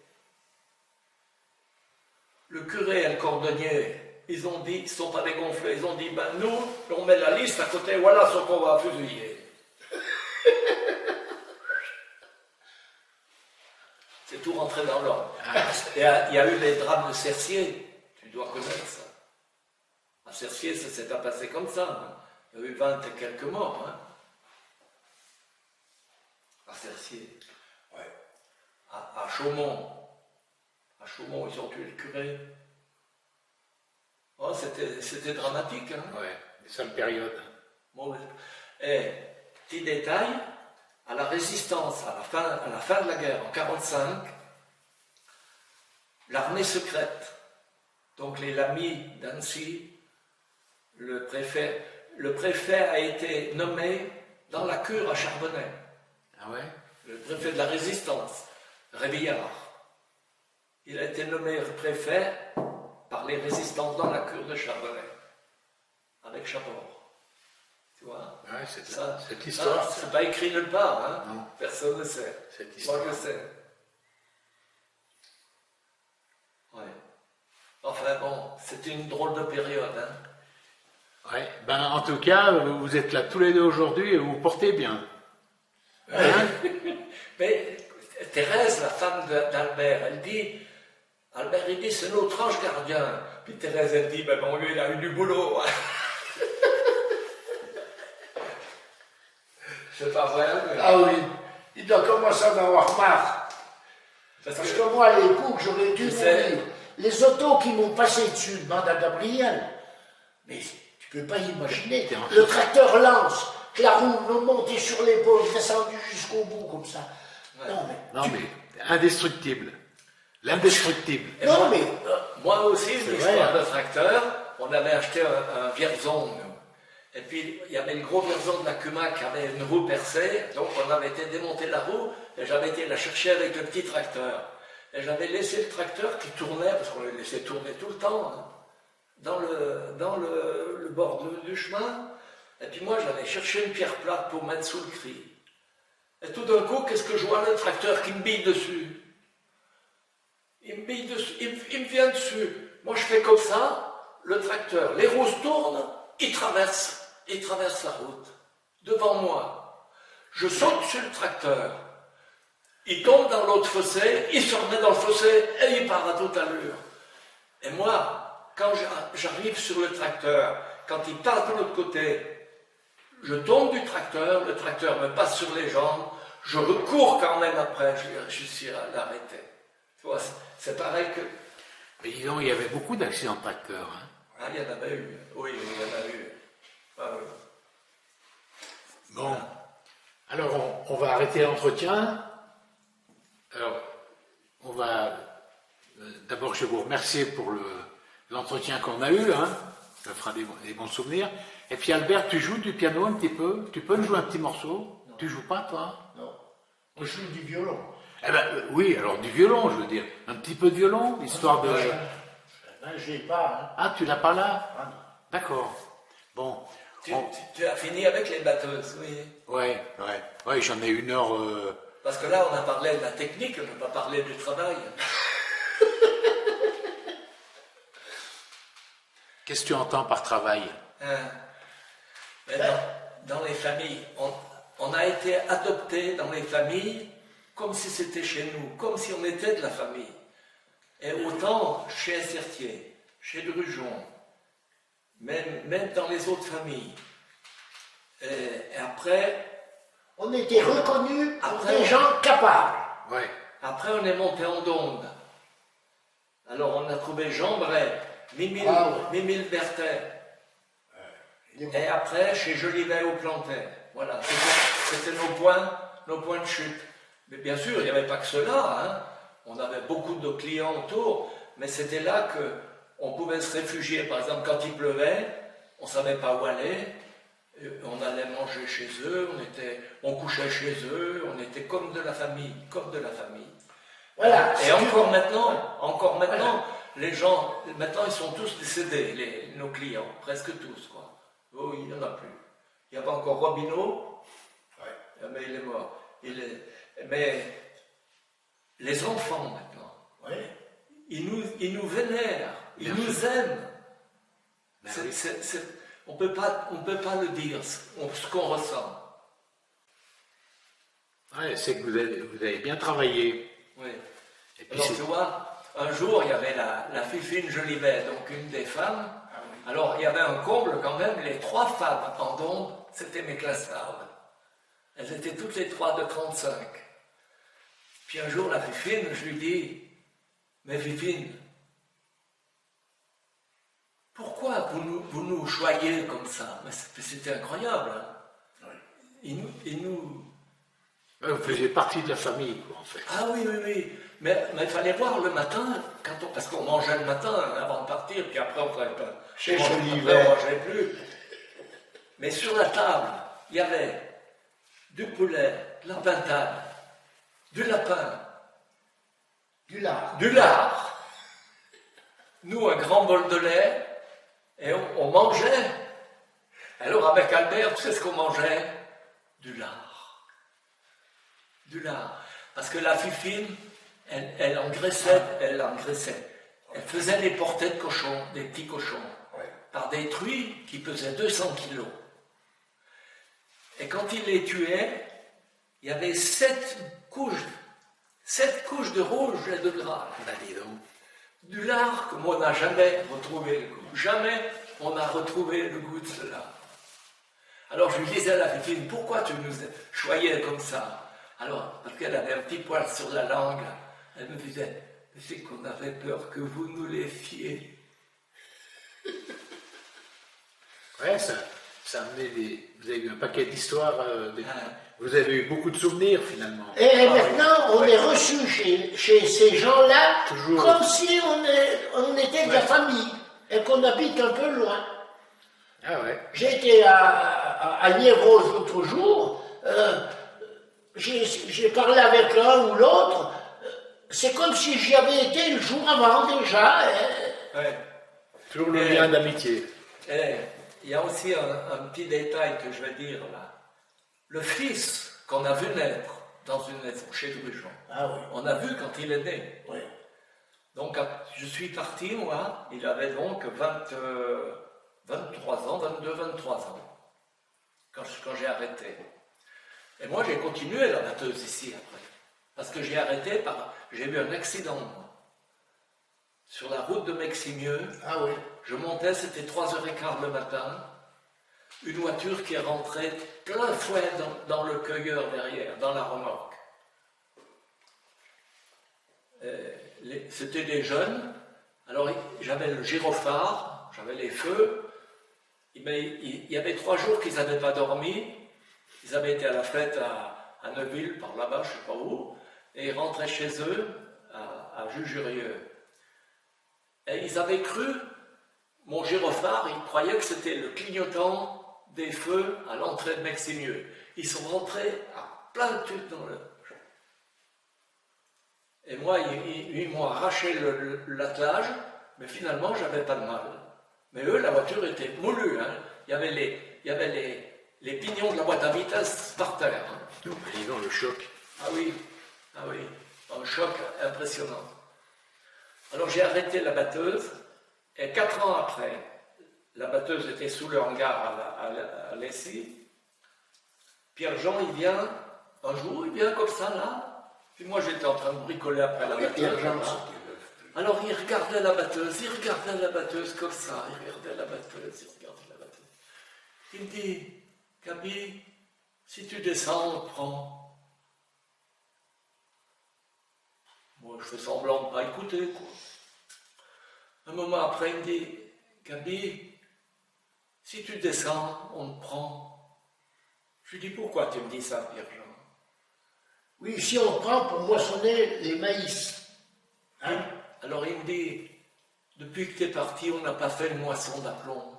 Le curé et le cordonnier, ils ont dit, ils ne sont pas dégonflés, ils ont dit, ben nous, on met la liste à côté, voilà ce qu'on va fusiller. C'est tout rentré dans l'ordre. Il y a eu les drames de Cercier, tu dois connaître ça. À Cercier, ça s'est pas passé comme ça. Hein. Il y a eu 20 et quelques morts. Hein. À Cercier. Ouais. À Chaumont. À Chaumont, ils ont tué le curé. Oh, c'était dramatique. Hein. Ouais, des sales périodes. Bon, et, petit détail, à la résistance, à la fin de la guerre, en 1945, l'armée secrète, donc les Lamy d'Annecy, le préfet a été nommé dans la cure à Charbonnet. Ah ouais? Le préfet de la résistance, Rébillard. Il a été nommé préfet par les résistants dans la cure de Charbonnet, avec Chapor. Tu vois? Ouais, cette histoire. C'est pas écrit nulle part, hein? Non. Personne ne sait. Cette histoire. Moi, je sais. Ouais. Enfin bon, c'était une drôle de période, hein? Ouais, ben en tout cas, vous êtes là tous les deux aujourd'hui et vous vous portez bien. Hein? Mais Thérèse, la femme d'Albert, elle dit, Albert il dit c'est notre ange gardien. Puis Thérèse elle dit, ben bon lui il a eu du boulot. C'est pas vrai. Mais... Ah oui, il doit commencer à en avoir marre. Parce que moi à l'époque j'aurais dû mourir. Les autos qui m'ont passé dessus, demande à Gabriel. Mais tu peux pas imaginer. Le tracteur lance, que la roue me montait sur l'épaule, descendu jusqu'au bout comme ça. Ouais. Non mais indestructible. L'indestructible. Non mais moi aussi, une histoire de tracteur, on avait acheté un Vierzon. Et puis il y avait le gros Vierzon de la Cuma qui avait une roue percée, donc on avait été démonter la roue et j'avais été la chercher avec le petit tracteur. Et j'avais laissé le tracteur qui tournait, parce qu'on le laissait tourner tout le temps, hein, dans le bord du chemin. Et puis moi, j'allais chercher une pierre plate pour mettre sous le cri. Et tout d'un coup, qu'est-ce que je vois? Le tracteur qui me bille dessus. Il me bille dessus, il me vient dessus. Moi, je fais comme ça, le tracteur, les roues tournent, il traverse la route, devant moi. Je saute sur le tracteur. Il tombe dans l'autre fossé, il se remet dans le fossé et il part à toute allure. Et moi, quand j'arrive sur le tracteur, quand il passe de l'autre côté, je tombe du tracteur, le tracteur me passe sur les jambes, je recours quand même après, je réussis à l'arrêter. Tu vois, c'est pareil que... Mais disons, il y avait beaucoup d'accidents de tracteurs. Hein. Ah, il y en avait eu. Oui, il y en a eu. Ah, oui. Bon, alors on va arrêter l'entretien. Alors, on va... D'abord, je vais vous remercier pour l'entretien qu'on a eu. Hein. Ça fera des bons souvenirs. Et puis Albert, tu joues du piano un petit peu? Tu peux nous jouer un petit morceau? Non. Tu joues pas, toi? Non. Je joue du violon. Eh ben, oui, alors du violon, je veux dire. Un petit peu de violon, histoire de... Ben, je l'ai pas. Hein. Ah, tu l'as pas là? Ah, D'accord. Bon, Tu as fini avec les batteuses, oui. Ouais, j'en ai 1 heure. Parce que là, on a parlé de la technique, on n'a pas parlé du travail. Qu'est-ce que tu entends par travail? Mais dans les familles, on a été adopté dans les familles comme si c'était chez nous, comme si on était de la famille. Et autant chez Essertier, chez Drujon, même dans les autres familles. Et après... On était reconnus comme des gens capables. Ouais. Après, on est monté en Donde. Alors, on a trouvé Jean Bray, Mimile Berthet. Et après, chez Jolivet au Plantet. Voilà, c'était nos points de chute. Mais bien sûr, il n'y avait pas que cela. Hein. On avait beaucoup de clients autour, mais c'était là qu'on pouvait se réfugier. Par exemple, quand il pleuvait, on ne savait pas où aller. On allait manger chez eux, on couchait chez eux, on était comme de la famille, Voilà. Et encore maintenant, voilà. Les gens, maintenant ils sont tous décédés, nos clients, presque tous, quoi. Oh, il n'y en a plus. Il y avait encore Robineau, mais il est mort. Mais les enfants maintenant, ils nous vénèrent, ils nous aiment. On ne peut pas le dire, ce qu'on ressent. Ouais, c'est que vous avez bien travaillé. Oui. Et puis alors, tu vois, un jour, il y avait la Fifine Jolivet, donc une des femmes. Alors, il y avait un comble quand même, les 3 femmes en Donde, c'était mes classes-tardes. Elles étaient toutes les 3 de 35. Puis un jour, la Fifine, je lui dis, mais Fifine, pourquoi vous nous choyez comme ça? C'était incroyable. Hein? Il nous... Vous faisiez partie de la famille, quoi, en fait. Ah oui. Mais il fallait voir le matin, parce qu'on mangeait le matin avant de partir, puis après on ne travaillait pas. Chez on ne mangeait plus. Mais sur la table, il y avait du poulet, de la pintade, du lapin, du lard. Du lard. Nous, un grand bol de lait, et on mangeait. Alors avec Albert, tu sais ce qu'on mangeait? Du lard. Du lard. Parce que la Fifine, elle engraissait. Elle faisait des portées de cochons, des petits cochons, par des truies qui pesaient 200 kilos. Et quand il les tuait, il y avait 7 couches de rouge et de gras. Dis donc. Du lard comme on n'a jamais retrouvé le goût. Jamais on n'a retrouvé le goût de cela. Alors je lui disais à la Fifine, pourquoi tu nous choyais comme ça? Alors, parce qu'elle avait un petit poil sur la langue, elle me disait, c'est qu'on avait peur que vous nous laissiez. Ouais, ça a amené vous avez eu un paquet d'histoires, vous avez eu beaucoup de souvenirs finalement. Et maintenant, on est reçu chez ces gens-là Toujours. Comme si on était de la famille et qu'on habite un peu loin. Ah ouais. J'étais à Liévros l'autre jour, j'ai parlé avec l'un ou l'autre, c'est comme si j'y avais été le jour avant déjà. Ouais. Toujours le lien d'amitié. Il y a aussi un petit détail que je vais dire là. Le fils qu'on a vu naître dans une maison chez Drujon, on a vu quand il est né. Oui. Donc je suis parti, moi, il avait donc 23 ans, 22-23 ans, quand j'ai arrêté. Et moi j'ai continué la batteuse ici après, parce que j'ai arrêté j'ai eu un accident, moi. Sur la route de Meximieux, je montais, c'était 3h15 le matin, une voiture qui est rentrée plein fouet dans le cueilleur derrière, dans la remorque. C'était des jeunes, alors j'avais le gyrophare, j'avais les feux, mais il y avait 3 jours qu'ils n'avaient pas dormi, ils avaient été à la fête à Neuville, par là-bas, je ne sais pas où, et ils rentraient chez eux, à Jujurieux. Et ils avaient cru, mon gyrophare, ils croyaient que c'était le clignotant des feux à l'entrée de Meximieux. Ils sont rentrés à plein tube dans le... Et moi, ils m'ont arraché l'attelage, mais finalement, j'avais pas de mal. Mais eux, la voiture était moulue. Hein. Il y avait il y avait les pignons de la boîte à vitesse par terre. Dis donc, le choc. Ah oui, un choc impressionnant. Alors j'ai arrêté la batteuse, et 4 ans après, la batteuse était sous le hangar à Lessy. Pierre-Jean, il vient, un jour, il vient comme ça, là. Puis moi, j'étais en train de bricoler après la batteuse. Alors, il regardait la batteuse comme ça. Il regardait la batteuse. Il me dit, Gabi, si tu descends, on te prend. Moi, je fais semblant de ne pas écouter, quoi. Un moment après, il me dit, Gabi, si tu descends, on te prend. Je lui dis, pourquoi tu me dis ça, Pierre-Jean? Oui, si on prend pour moissonner les maïs. Hein? Alors il me dit, depuis que tu es parti, on n'a pas fait une moisson d'aplomb.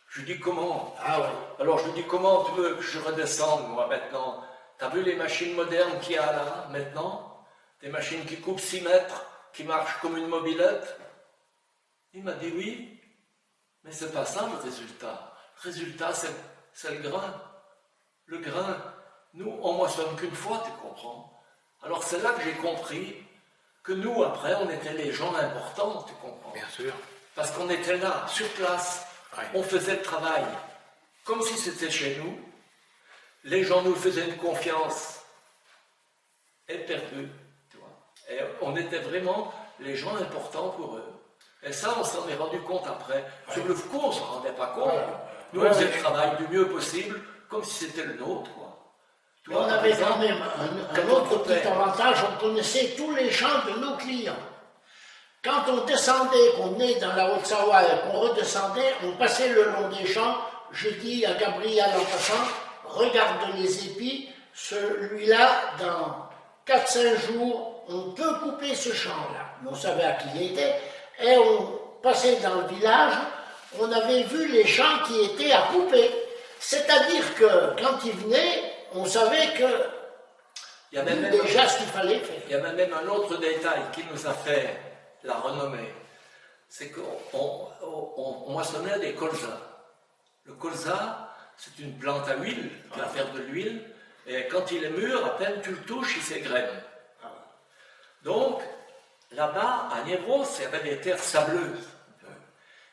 Je lui dis, comment? Ah oui. Alors je lui dis, comment tu veux que je redescende, moi, maintenant? T'as vu les machines modernes qu'il y a là, maintenant? Des machines qui coupent 6 mètres, qui marchent comme une mobilette? Il m'a dit, oui, mais c'est pas ça le résultat. Le résultat, c'est le grain. Le grain, nous, on moissonne qu'une fois, tu comprends? Alors c'est là que j'ai compris que nous, après, on était les gens importants, tu comprends? Bien sûr. Parce qu'on était là, sur place, on faisait le travail comme si c'était chez nous. Les gens nous faisaient une confiance éperdue, tu vois. Et on était vraiment les gens importants pour eux. Et ça, on s'en est rendu compte après. Sur le coup, on ne s'en rendait pas compte. Nous, on faisait le travail du mieux possible, comme si c'était le nôtre, quoi. Mais on avait quand même un autre petit avantage, on connaissait tous les champs de nos clients. Quand on descendait, qu'on venait dans la Haute-Savoie et qu'on redescendait, on passait le long des champs. Je dis à Gabriel en passant, regarde les épis, celui-là, dans 4-5 jours, on peut couper ce champ-là. On savait à qui il était, et on passait dans le village, on avait vu les champs qui étaient à couper. C'est-à-dire que quand ils venaient, on savait que il y avait déjà ce qu'il fallait faire. Il y avait même un autre détail qui nous a fait la renommée, c'est qu'on moissonnait des colzas. Le colza, c'est une plante à huile, qui va faire de l'huile, et quand il est mûr, à peine tu le touches, il s'égrène. Donc, là-bas, à Niévros, il y avait des terres sableuses.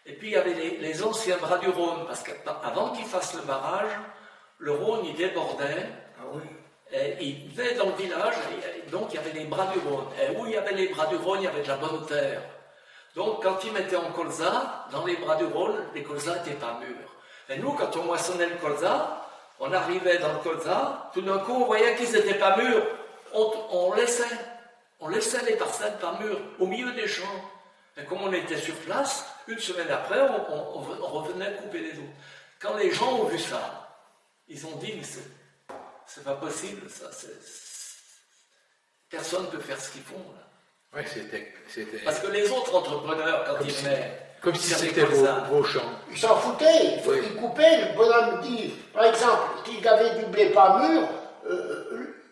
Et puis, il y avait les anciens bras du Rhône, parce qu'avant qu'ils fassent le barrage, le Rhône, il débordait. Ah oui. Et il venait dans le village, et donc il y avait les bras du Rhône. Et où il y avait les bras du Rhône, il y avait de la bonne terre. Donc, quand ils mettaient en colza, dans les bras du Rhône, les colzas n'étaient pas mûrs. Et nous, quand on moissonnait le colza, on arrivait dans le colza, tout d'un coup, on voyait qu'ils n'étaient pas mûrs. On laissait les parcelles pas mûres, au milieu des champs. Et comme on était sur place, une semaine après, on revenait couper les autres. Quand les gens ont vu ça, ils ont dit, mais c'est pas possible, ça. Personne ne peut faire ce qu'ils font, là. Oui, c'était... Parce que les autres entrepreneurs, quand ils venaient... Comme si c'était vos champs. Ils s'en foutaient, ils coupaient, le bonhomme dit, par exemple, qu'il avait du blé pas mûr,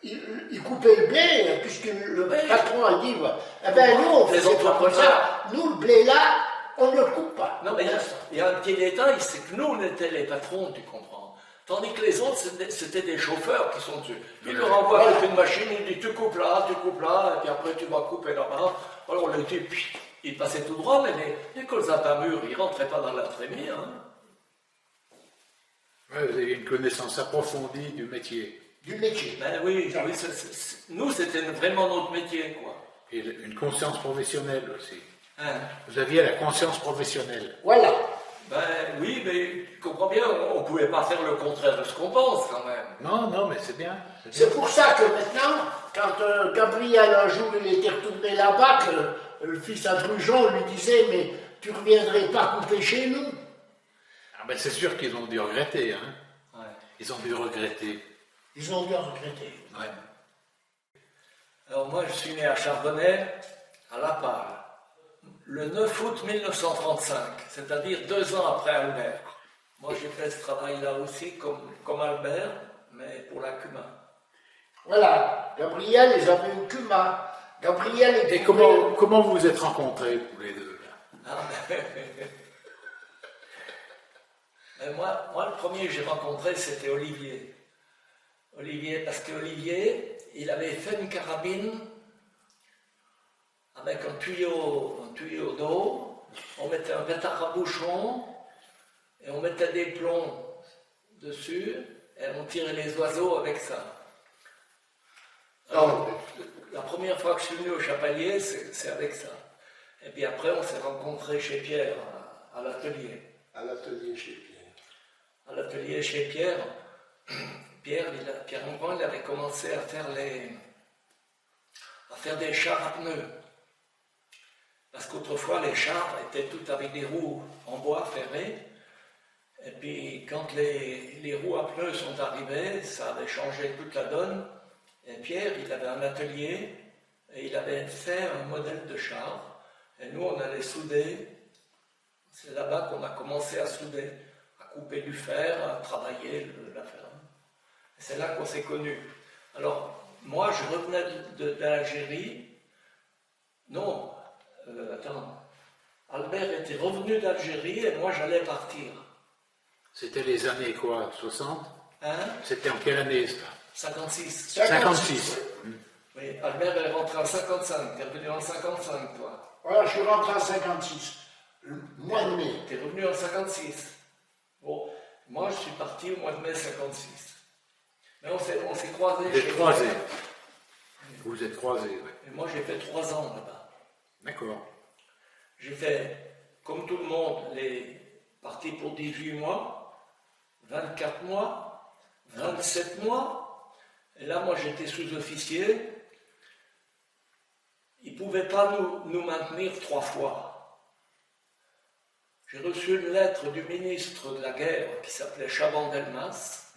il coupait le blé, puisque le patron a dit, eh bien nous, on faisait pas comme ça, nous, le blé là, on ne le coupe pas. Non, mais il y a un petit détail, c'est que nous, on était les patrons, tu comprends. Tandis que les autres, c'était des chauffeurs qui sont dessus. Ils leur envoient avec une machine, ils disent tu coupes là, et puis après tu vas couper là-bas. Alors le type, il passait tout droit, mais les colzas pas mûrs, ils ne rentraient pas dans la trémie. Hein. Ouais, vous avez une connaissance approfondie du métier. Du métier. Ben oui, nous, c'était vraiment notre métier, quoi. Et une conscience professionnelle aussi. Hein? Vous aviez la conscience professionnelle. Voilà. Ben oui, mais tu comprends bien, on ne pouvait pas faire le contraire de ce qu'on pense quand même. Non, mais c'est bien. C'est pour ça que maintenant, quand Gabriel un jour il était retourné là-bas, que le fils à Drujon lui disait, mais tu ne reviendrais pas couper chez nous. Ah ben c'est sûr qu'ils ont dû regretter. Hein. Ouais. Ils ont dû regretter. Ils ont dû regretter. Ouais. Alors moi, je suis né à Chardonnay, à La Palle, le 9 août 1935, c'est-à-dire 2 ans après Albert. Moi, j'ai fait ce travail-là aussi, comme Albert, mais pour la Cuma. Voilà, Gabriel, ils avaient une Cuma. Gabriel Et comment vous vous êtes rencontrés, tous les deux là? Moi, le premier que j'ai rencontré, c'était Olivier. Olivier, parce qu'Olivier, il avait fait une carabine avec un tuyau d'eau, on mettait un pétard à bouchon, et on mettait des plombs dessus, et on tirait les oiseaux avec ça. Alors, la première fois que je suis venu au Chapelier, c'est avec ça. Et puis après, on s'est rencontrés chez Pierre, à l'atelier. À l'atelier chez Pierre. À l'atelier chez Pierre, Pierre Engrand, il avait commencé à faire des chars à pneus. Parce qu'autrefois, les chars étaient tous avec des roues en bois ferré. Et puis, quand les roues à pneus sont arrivées, ça avait changé toute la donne. Et Pierre, il avait un atelier et il avait fait un modèle de char. Et nous, on allait souder. C'est là-bas qu'on a commencé à souder, à couper du fer, à travailler la ferme. C'est là qu'on s'est connus. Alors, moi, je revenais d'Algérie. Non, attends. Albert était revenu d'Algérie et moi, j'allais partir. C'était les années quoi, 60? Hein? C'était en quelle année ça? 56. 56. Oui, Albert est rentré en 55. T'es revenu en 55, toi. Voilà, je suis rentré en 56. Le mois de mai. T'es revenu en 56. Bon, moi, je suis parti au mois de mai 56. Mais on s'est croisés. Vous êtes croisés. Vous êtes croisés, oui. Et moi, j'ai fait 3 ans là-bas. D'accord. J'ai fait, comme tout le monde, les parties pour 18 mois, 24 mois, 27 mois. Et là, moi, j'étais sous-officier. Ils ne pouvaient pas nous maintenir 3 fois. J'ai reçu une lettre du ministre de la Guerre qui s'appelait Chaban-Delmas,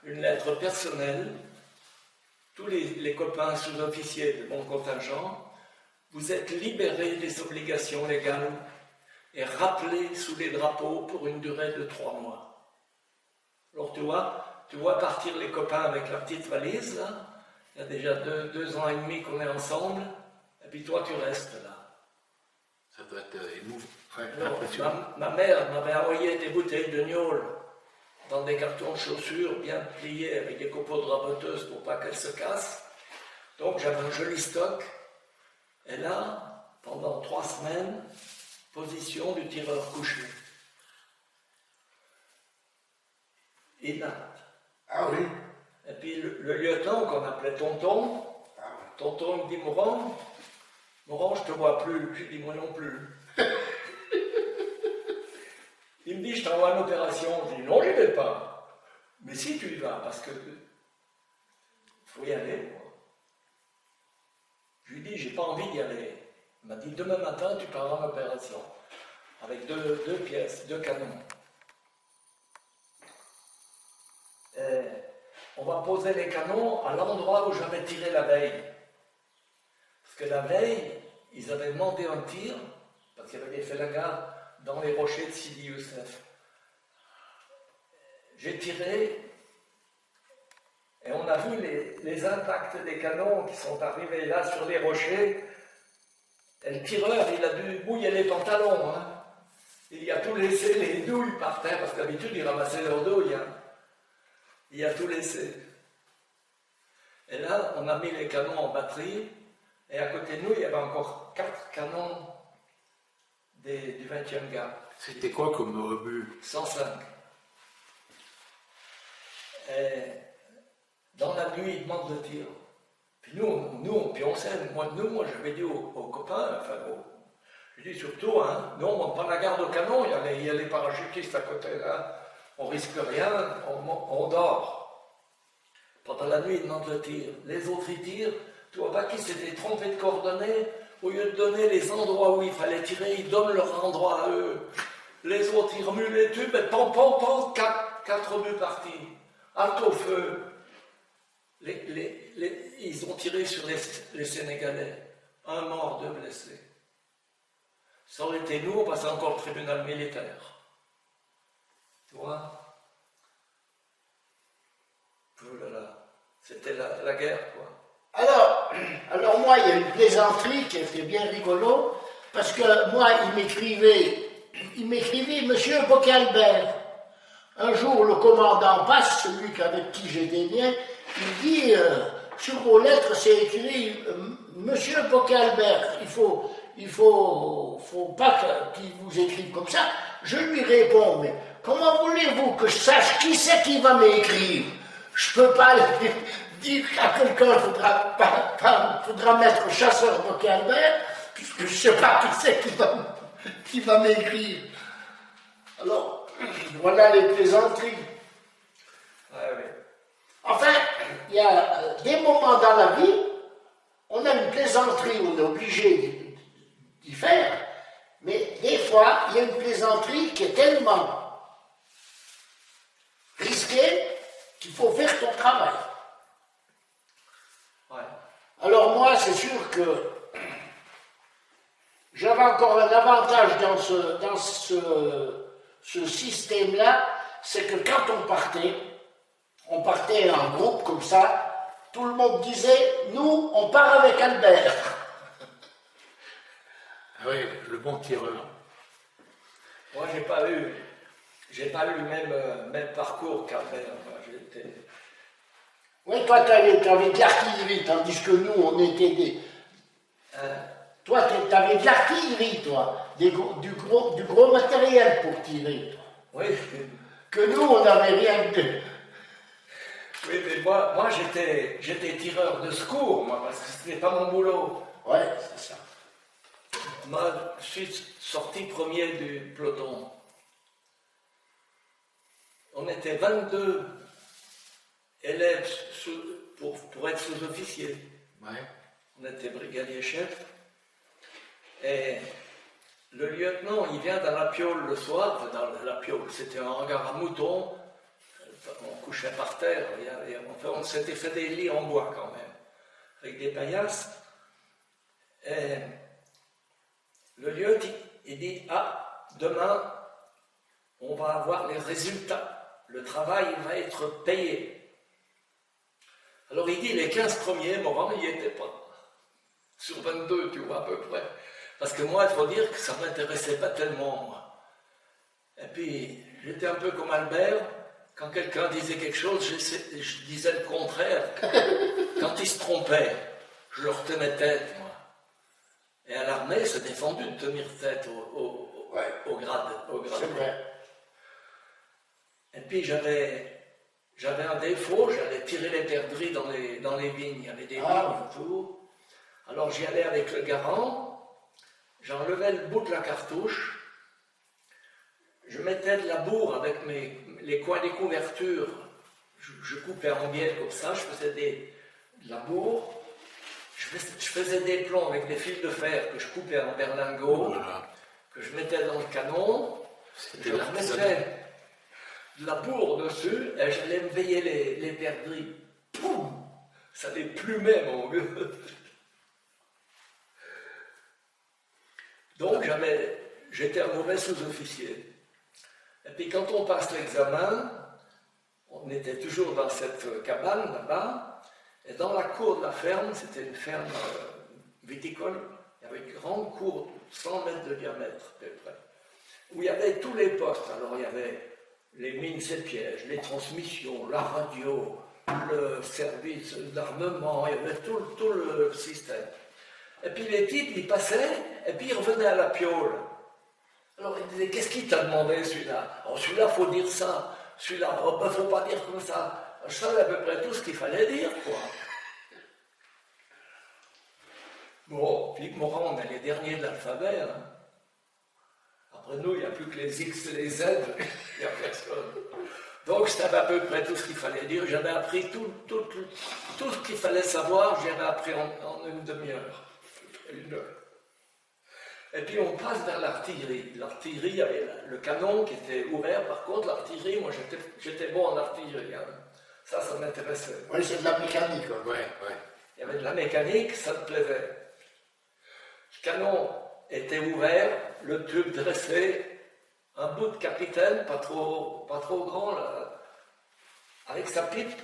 une lettre personnelle. Tous les copains sous-officiers de mon contingent, vous êtes libérés des obligations légales et rappelés sous les drapeaux pour une durée de 3 mois. Alors tu vois partir les copains avec la petite valise, là. Il y a déjà 2 ans et demi qu'on est ensemble, et puis toi tu restes là. Ça doit être émouvant. Alors, ma mère m'avait envoyé des bouteilles de gnôle dans des cartons de chaussures bien pliés avec des copeaux de raboteuse pour pas qu'elles se cassent. Donc j'avais un joli stock. Et là, pendant 3 semaines, position du tireur couché. Inapte. Ah oui. Et puis le lieutenant qu'on appelait Tonton, Tonton il me dit Moran, je te vois plus. Je dis moi non plus. Il me dit je t'envoie en opération. Je dis non, j'y vais pas. Mais si tu y vas, parce que faut y aller. Moi. Je lui dis j'ai pas envie d'y aller. Il m'a dit demain matin tu pars en opération avec 2 pièces, 2 canons. Et on va poser les canons à l'endroit où j'avais tiré la veille. Parce que la veille, ils avaient demandé un tir, parce qu'il y avait des felagas dans les rochers de Sidi Youssef. J'ai tiré, et on a vu les impacts des canons qui sont arrivés là sur les rochers. Et le tireur, il a dû mouiller les pantalons. Hein. Il a tout laissé les douilles par terre, parce qu'habitude, ils ramassaient leurs douilles. Hein. Il a tout laissé. Et là, on a mis les canons en batterie, et à côté de nous, il y avait encore 4 canons du 20e gamme. C'était quoi comme obus? 105. Et dans la nuit, ils demandent le tir. Puis nous on pionçait. Moi, j'avais dit aux copains, je dis surtout, hein, nous, on ne monte pas la garde au canon, il y a les parachutistes à côté, là. On risque rien, on dort. Pendant la nuit, ils demandent le tir. Les autres, ils tirent. Tu vois pas qu'ils s'étaient trompés de coordonnées. Au lieu de donner les endroits où il fallait tirer, ils donnent leur endroit à eux. Les autres, ils remuent les tubes et pam, 4 buts partis. Halte au feu. Ils ont tiré sur les Sénégalais. 1 mort, 2 blessés. Ça aurait été nous, on passait encore le tribunal militaire. Tu vois? Oh là là, c'était la guerre, quoi. Alors moi, il y a une plaisanterie qui était bien rigolo, parce que moi, il m'écrivait, Monsieur Bocalbert, un jour, le commandant passe, celui avec qui j'étais bien, il dit, sur vos lettres, c'est écrit, Monsieur Bocquet-Albert, il faut pas qu'il vous écrive comme ça. Je lui réponds, mais comment voulez-vous que je sache qui c'est qui va m'écrire? Je peux pas dire à quelqu'un, il faudra mettre chasseur Bocquet-Albert, puisque je sais pas qui c'est qui va m'écrire. Alors, voilà les plaisanteries. Ouais, ouais. Enfin, il y a des moments dans la vie, on a une plaisanterie, on est obligé d'y faire, mais des fois, il y a une plaisanterie qui est tellement risquée qu'il faut faire ton travail. Ouais. Alors moi, c'est sûr que j'avais encore un avantage dans ce système-là, c'est que quand on partait en groupe comme ça, tout le monde disait, nous, on part avec Albert. Ah oui, le bon tireur. Moi, j'ai pas eu le même parcours qu'Albert. Oui, toi, tu avais de l'artillerie, tandis que nous, on était des... Toi, tu avais de l'artillerie, toi, du gros matériel pour tirer, toi. Oui. Que nous, on n'avait rien de... Oui, mais moi j'étais tireur de secours, moi, parce que c'était pas mon boulot. Ouais, c'est ça. Moi, je suis sorti premier du peloton. On était 22 élèves pour être sous-officier. Ouais. On était brigadier chef. Et le lieutenant, il vient dans la piole le soir, dans la piole, c'était un hangar à moutons. On couchait par terre, enfin, on s'était fait des lits en bois quand même, avec des paillasses. Et le lieutenant, il dit, ah, demain, on va avoir les résultats, le travail va être payé. Alors il dit, les 15 premiers, Morand, il n'y était pas. Sur 22, tu vois, à peu près. Parce que moi, il faut dire que ça ne m'intéressait pas tellement, moi. Et puis, j'étais un peu comme Albert. Quand quelqu'un disait quelque chose, je disais le contraire. Quand il se trompait, je leur tenais tête, moi. Et à l'armée, c'est défendu de tenir tête au grade. C'est vrai. Et puis j'avais un défaut, j'allais tirer les perdrix dans les vignes. Il y avait des vignes autour. Alors j'y allais avec le garant, j'enlevais le bout de la cartouche, je mettais de la bourre avec les coins des couvertures, je coupais en biais comme ça, je faisais de la bourre, je faisais des plombs avec des fils de fer que je coupais en berlingot, Voilà. que je mettais dans le canon, je leur mettais de la bourre dessus et j'allais me veiller les perdrix. Poum! Ça les plumait, mon gueule. Donc j'étais un mauvais sous-officier. Et puis quand on passe l'examen, on était toujours dans cette cabane là-bas, et dans la cour de la ferme, c'était une ferme viticole, il y avait une grande cour de 100 mètres de diamètre à peu près, où il y avait tous les postes. Alors il y avait les mines et pièges, les transmissions, la radio, le service d'armement, il y avait tout le système. Et puis les types, ils passaient, et puis ils revenaient à la piole. Alors ils disaient, qu'est-ce qu'il t'a demandé celui-là? Oh, celui-là, il faut dire ça. Celui-là, oh, ben, faut pas dire comme ça. Je savais à peu près tout ce qu'il fallait dire, quoi. Bon, puis Morand, on est les derniers de l'alphabet. Hein. Après nous, il n'y a plus que les X et les Z. Il n'y a personne. Donc je savais à peu près tout ce qu'il fallait dire. J'avais appris tout ce qu'il fallait savoir, j'avais appris en une demi-heure. Une heure. Et puis on passe vers l'artillerie. L'artillerie, il y avait le canon qui était ouvert. Par contre, l'artillerie, moi j'étais bon en artillerie. Hein. Ça m'intéressait. Oui, c'est de la mécanique. Ouais. Il y avait de la mécanique, ça me plaisait. Le canon était ouvert, le tube dressé, un bout de capitaine, pas trop grand, là, avec sa pipe.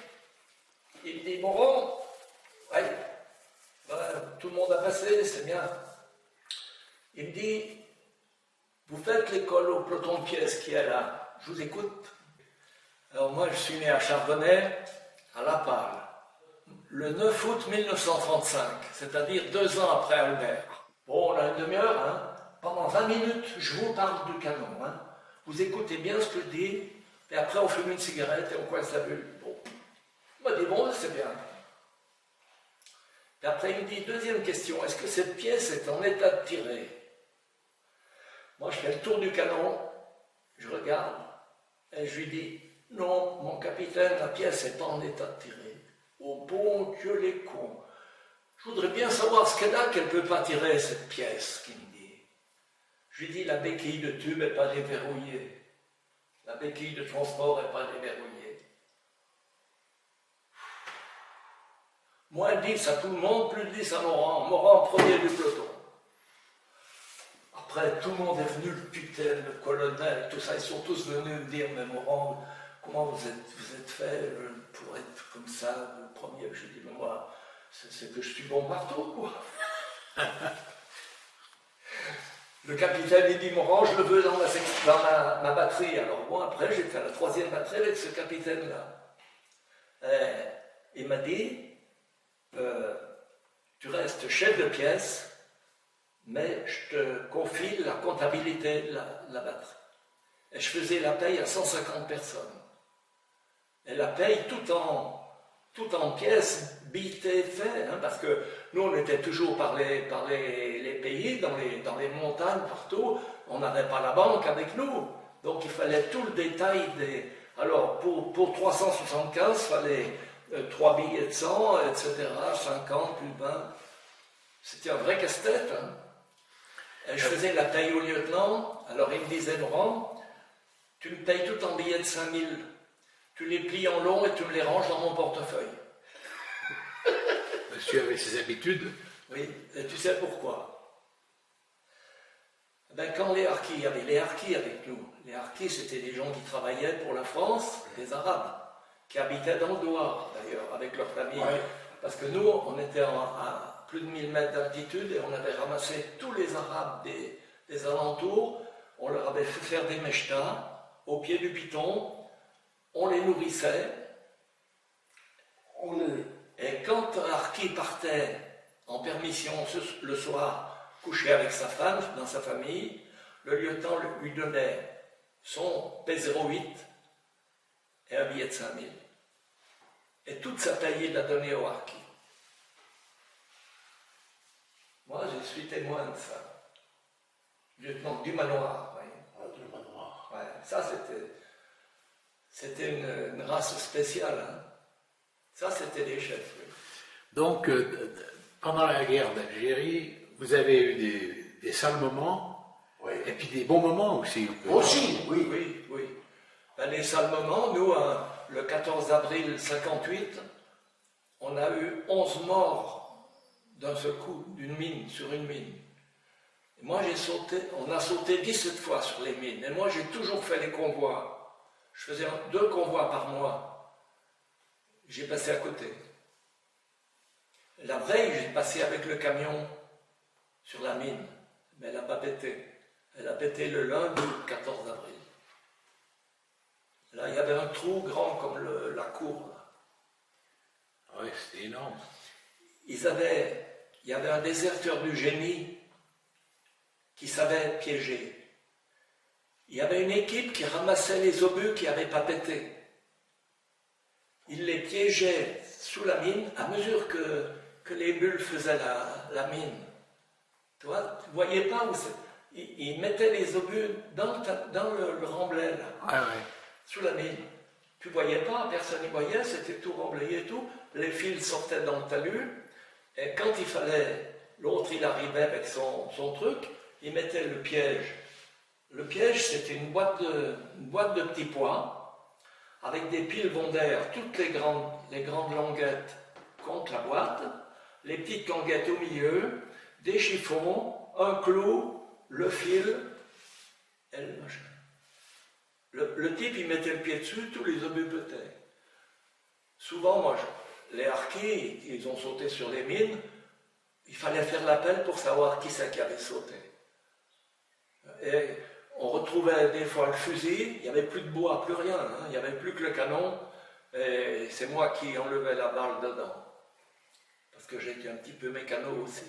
Il dit, Morand, ouais, ben, tout le monde a passé, c'est bien. Il me dit, vous faites l'école au peloton de pièces qui est là, je vous écoute. Alors moi, je suis né à Charbonnet, à La Palle, le 9 août 1935, c'est-à-dire 2 ans après Albert. Bon, on a une demi-heure, hein. Pendant 20 minutes, je vous parle du canon. Hein. Vous écoutez bien ce que je dis, et après on fume une cigarette et on coince la bulle. Bon, il m'a dit, bon, c'est bien. Et après, il me dit, deuxième question, est-ce que cette pièce est en état de tirer? Moi, je fais le tour du canon, je regarde, et je lui dis, non, mon capitaine, la pièce n'est pas en état de tirer. Oh bon Dieu, les cons. Je voudrais bien savoir ce qu'elle a qu'elle ne peut pas tirer, cette pièce, qu'il me dit. Je lui dis, la béquille de tube n'est pas déverrouillée. La béquille de transport n'est pas déverrouillée. Moins 10 à tout le monde, plus de 10 à Morand. Morand premier du peloton. Après, tout le monde est venu, le capitaine, le colonel, tout ça, ils sont tous venus me dire, mais Morand, comment vous êtes fait pour être comme ça, le premier? Je dis, mais moi, c'est que je suis bon partout, quoi. Le capitaine, il dit, Morand, je le veux dans ma batterie. Alors moi, après, j'étais à la 3e batterie avec ce capitaine-là. Il m'a dit, tu restes chef de pièce, mais je te confie la comptabilité de la batterie. Et je faisais la paye à 150 personnes. Et la paye tout en pièces, bitées, fait, hein, parce que nous, on était toujours par les pays, dans les montagnes, partout. On n'avait pas la banque avec nous. Donc, il fallait tout le détail des... Alors, pour 375, il fallait 3 billets de 100, etc., 50, plus 20. C'était un vrai casse-tête. Hein. Et je faisais la paye au lieutenant. Alors, il me disait, Laurent, tu me payes tout en billets de 5000. Tu les plies en long et tu me les ranges dans mon portefeuille. Monsieur avait ses habitudes. Oui, et tu sais pourquoi? Ben, quand les harkis, il y avait les harkis avec nous. Les harkis, c'était des gens qui travaillaient pour la France, des Arabes, qui habitaient dans le Douar, d'ailleurs, avec leur famille. Ouais. Parce que nous, on était à plus de 1000 mètres d'altitude et on avait ramassé tous les Arabes des alentours. On leur avait fait faire des mechtas au pied du piton. On les nourrissait. Et quand un harki partait en permission le soir, coucher avec sa femme, dans sa famille, le lieutenant lui donnait son P08 et un billet de 5000. Et toute sa paye, il l'a donnée au harki. Moi, je suis témoin de ça. Lieutenant du manoir. Oui. Ah, du manoir. Ouais, ça, c'était une race spéciale. Hein. Ça, c'était des chefs. Oui. Donc, pendant la guerre d'Algérie, vous avez eu des sales moments, oui. Et puis des bons moments aussi. Aussi, oui. Oui. Ben, les sales moments, nous, hein, le 14 avril 1958, on a eu 11 morts d'un seul coup, sur une mine. Et moi, on a sauté 17 fois sur les mines. Et moi, j'ai toujours fait les convois. Je faisais 2 convois par mois. J'ai passé à côté. La veille, j'ai passé avec le camion sur la mine. Mais elle n'a pas pété. Elle a pété le lundi 14 avril. Là, il y avait un trou grand comme la cour. Oui, c'était énorme. Il y avait un déserteur du génie qui savait piéger. Il y avait une équipe qui ramassait les obus qui n'avaient pas pété. Il les piégeait sous la mine à mesure que les bulles faisaient la mine. Tu vois, tu ne voyais pas où c'est. Il mettait les obus dans le remblai, là, sous la mine. Tu ne voyais pas, personne n'y voyait, c'était tout remblayé et tout. Les fils sortaient dans le talus. Et quand il fallait, l'autre il arrivait avec son truc, il mettait le piège. Le piège, c'était une boîte de petits pois, avec des piles bondaires, toutes les grandes languettes contre la boîte, les petites languettes au milieu, des chiffons, un clou, le fil, et le machin. Le type, il mettait le pied dessus, tous les obus pétaient. Souvent, les harkis, ils ont sauté sur les mines, il fallait faire l'appel pour savoir qui c'est qui avait sauté. Et on retrouvait des fois le fusil, il n'y avait plus de bois, plus rien, hein, il n'y avait plus que le canon, et c'est moi qui enlevais la balle dedans. Parce que j'étais un petit peu mécano aussi.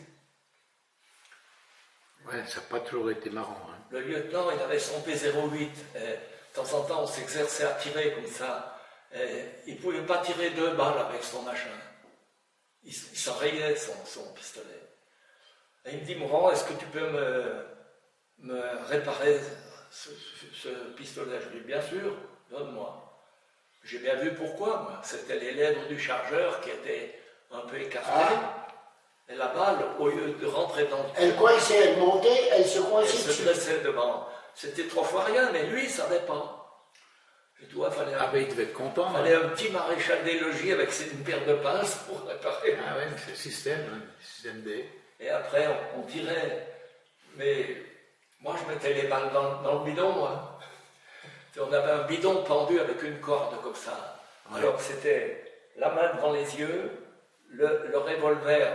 Ouais, ça n'a pas toujours été marrant. Hein. Le lieutenant, il avait son P08, et de temps en temps on s'exerçait à tirer comme ça, et il ne pouvait pas tirer 2 balles avec son machin. Il s'enrayait son pistolet. Et il me dit, Morand, est-ce que tu peux me réparer ce pistolet? Je lui dis, bien sûr, donne-moi. J'ai bien vu pourquoi, moi. C'était les lèvres du chargeur qui étaient un peu écartées. Ah. Et la balle, au lieu de rentrer dans le... Elle coinçait, elle montait, elle se Elle coinçait se dessus. dressait devant. C'était 3 fois rien, mais lui, il ne savait pas. Je dis, ouais, Ah ben il devait être content. fallait un petit maréchal des logis avec une paire de pinces pour réparer. Ah ouais, c'est le système, hein, le système D. Et après, on tirait. Mais moi, je mettais les balles dans le bidon, moi. On avait un bidon pendu avec une corde comme ça. Ouais. Alors, c'était la main devant les yeux, le revolver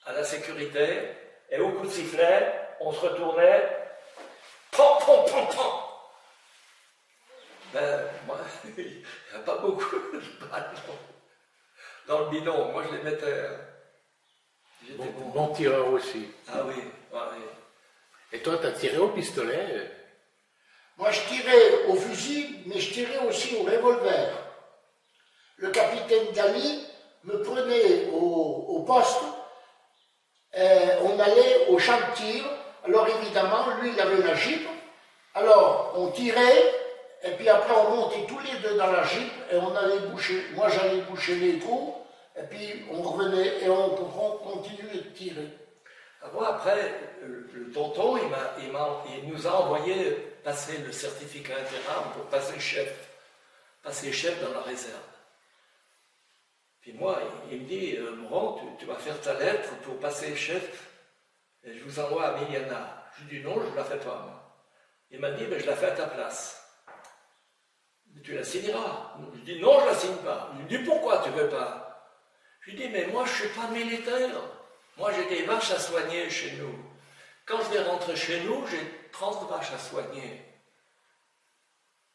à la sécurité, et au coup de sifflet, on se retournait. Pom, pom, pom, pom. Ben, moi, il n'y a pas beaucoup de balles dans le bidon. Moi, je les mettais. J'étais Bon tireur aussi. Ah oui, oui. Et toi, tu as tiré au pistolet? Moi, je tirais au fusil, mais je tirais aussi au revolver. Le capitaine Dali me prenait au poste, on allait au champ de tir. Alors évidemment, lui, il avait la Jeep. Alors, on tirait, et puis après, on montait tous les deux dans la Jeep, et on allait boucher. Moi, j'allais boucher les trous, et puis on revenait, et on continuait de tirer. Moi, après, le tonton, il nous a envoyé passer le certificat intérim pour passer chef dans la réserve. Puis moi, il me dit, Morand, tu vas faire ta lettre pour passer chef, et je vous envoie à Miliana. Je lui dis, non, je ne la fais pas, moi. Il m'a dit, mais je la fais à ta place. Tu la signeras. Je dis, non, je ne la signe pas. Il me dit, pourquoi tu ne veux pas? Je lui dis, mais moi, je ne suis pas militaire. Moi, j'ai des vaches à soigner chez nous. Quand je vais rentrer chez nous, j'ai 30 vaches à soigner.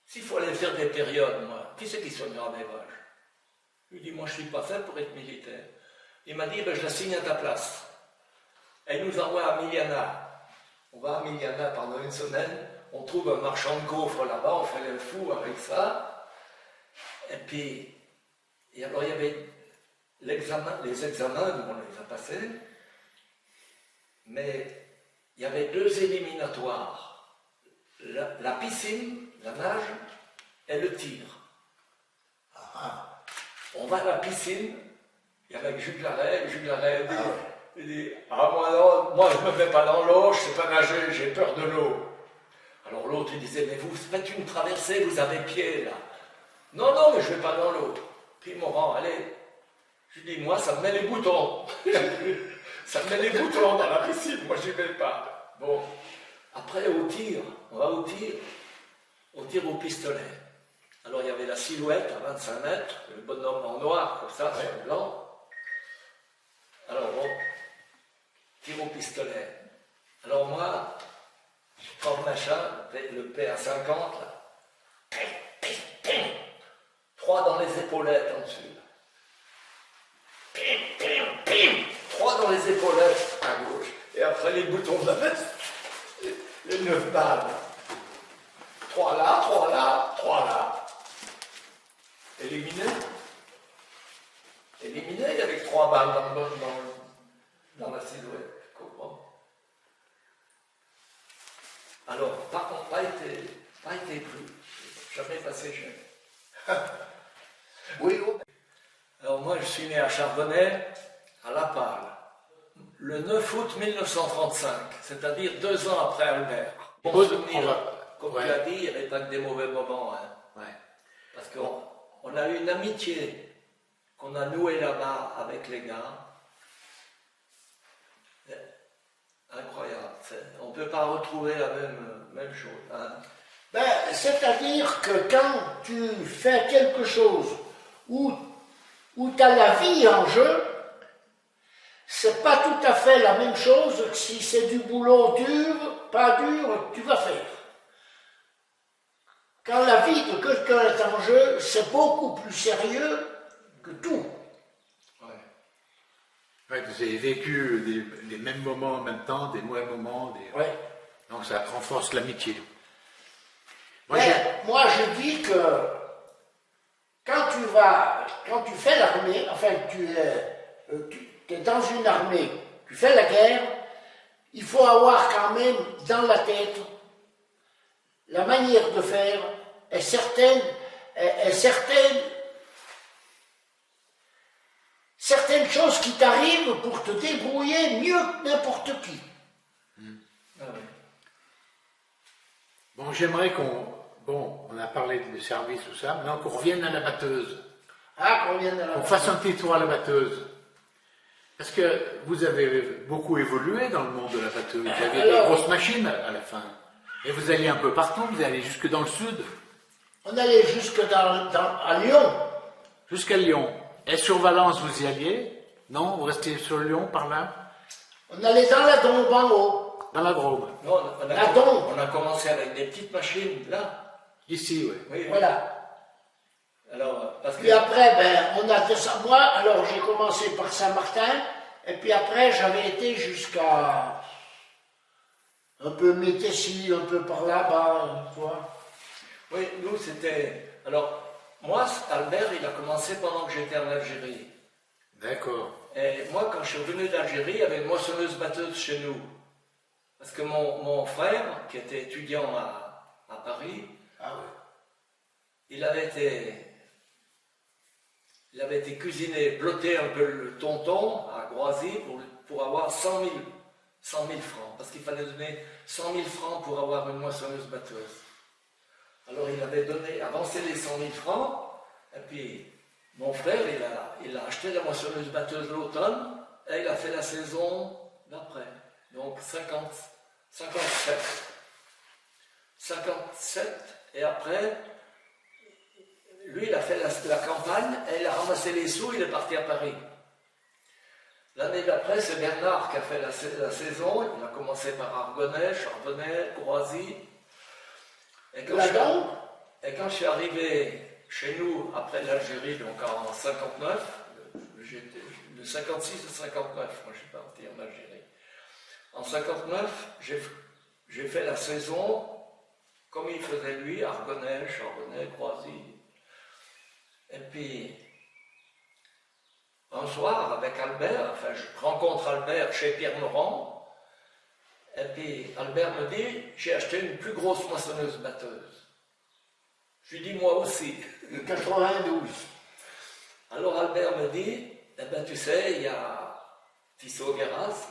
S'il faut aller faire des périodes, moi, qui c'est qui soignera mes vaches? Je lui dis, moi, je ne suis pas fait pour être militaire. Il m'a dit, ben, je la signe à ta place. Et il nous envoie à Miliana. On va à Miliana pendant une semaine, on trouve un marchand de gaufres là-bas, on fait le fou avec ça. Et puis, et alors il y avait les examens, nous on les a passés, mais il y avait 2 éliminatoires. La piscine, la nage et le tir. On va à la piscine, et avec Jules Larrey il dit, ah moi non, moi je ne me mets pas dans l'eau, je ne sais pas nager, j'ai peur de l'eau. Alors l'autre il disait, mais vous faites une traversée, vous avez pied là. Non, non, mais je ne vais pas dans l'eau. Puis Morand, allez. Je lui dis, moi ça me met les boutons. Ça me met les boutons dans la piscine, moi j'y vais pas. Bon, après au tir, on va au tir au pistolet. Alors il y avait la silhouette à 25 mètres, le bonhomme en noir, comme ça, sur le blanc. Alors bon, tir au pistolet. Alors moi, je prends le machin, le PA50, là. 3 dans les épaulettes en dessus. 3 dans les épaulettes à gauche. Et après les boutons de la veste, les 9 balles. 3 là, 3 là, 3 là. Éliminé. Éliminé avec 3 balles dans la silhouette. Je comprends. Alors, par contre, pas été pris. Jamais passé chef. Oui, oui. Alors moi, je suis né à Chardonnay, à La Palle, le 9 août 1935, c'est-à-dire 2 ans après Albert. Bon souvenir, comme tu l'as dit, il n'y avait pas que des mauvais moments. Hein. Ouais. Parce qu'on a eu une amitié qu'on a nouée là-bas avec les gars. Incroyable. On ne peut pas retrouver la même chose. Hein. Ben, c'est-à-dire que quand tu fais quelque chose où tu as la vie en jeu, c'est pas tout à fait la même chose que si c'est du boulot dur, pas dur, tu vas faire. quand la vie de quelqu'un est en jeu, c'est beaucoup plus sérieux que tout. Ouais, vous avez vécu les mêmes moments en même temps, des mauvais moments, Ouais. donc ça renforce l'amitié. Moi, je dis que quand tu fais l'armée, enfin tu es dans une armée, tu fais la guerre, il faut avoir quand même dans la tête la manière de faire est certaines choses qui t'arrivent pour te débrouiller mieux que n'importe qui. Ah oui. Bon, j'aimerais on a parlé de service, tout ça, maintenant qu'on revienne à la batteuse. Ah, qu'on vienne à la On fasse un petit tour à la batteuse. Parce que vous avez beaucoup évolué dans le monde de la batteuse. Vous avez des grosses machines à la fin. Et vous alliez un peu partout, vous allez jusque dans le sud. On allait jusque à Lyon. Jusqu'à Lyon. Et sur Valence, vous y alliez? Non? Vous restiez sur Lyon, par là? On allait dans la Dombe en haut. Dans la Drôme. Non, La Dombe. on a commencé avec des petites machines, là. Ici, oui. Oui, oui. Voilà. Alors, parce que... Puis après, on a descendu. Moi, alors j'ai commencé par Saint-Martin, et puis après, j'avais été jusqu'à un peu Métessy, un peu par là-bas, tu vois. Oui, nous, c'était... Alors, moi, Albert, il a commencé pendant que j'étais en Algérie. D'accord. Et moi, quand je suis revenu d'Algérie, il y avait une moissonneuse-batteuse chez nous. Parce que mon frère, qui était étudiant à Paris, il avait été cuisiné, blotté un peu le tonton à Groisy pour avoir 100 000 francs. Parce qu'il fallait donner 100 000 francs pour avoir une moissonneuse-batteuse. Alors il avait avancé les 100 000 francs, et puis mon frère, il a acheté la moissonneuse-batteuse l'automne, et il a fait la saison d'après. Donc 57. Et après, lui, il a fait la campagne, et il a ramassé les sous, il est parti à Paris. L'année d'après, c'est Bernard qui a fait la saison. Il a commencé par Argonnet, Charbonnet, Groisy. Et quand je suis arrivé chez nous après l'Algérie, donc en 59, de 56 à 59, moi je suis parti en Algérie. En 59, j'ai fait la saison comme il faisait lui, Argonnet, Charbonnet, Groisy. Et puis, un soir, avec Albert, enfin, je rencontre Albert chez Pierre Morand, et puis Albert me dit, j'ai acheté une plus grosse moissonneuse-batteuse. Je lui dis, moi aussi. 92. Alors Albert me dit, eh ben tu sais, il y a Tissot Guéras,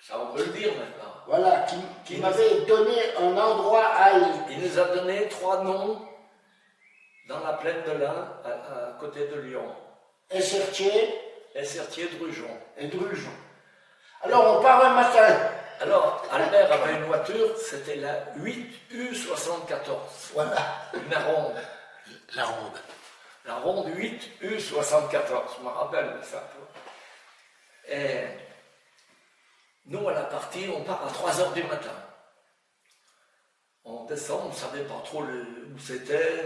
ça on peut le dire maintenant. Voilà, qui m'avait donné un endroit à aller. Il nous a donné 3 noms dans la plaine de l'Ain, à côté de Lyon. Essertier. Drujon. Et Drujon. Alors on part un matin. Alors, Albert avait une voiture, c'était la 8U74. Voilà. Une ronde. La ronde. La ronde 8U74, je me rappelle de ça. Et nous, à la partie, on part à 3h du matin. On descend, on ne savait pas trop où c'était,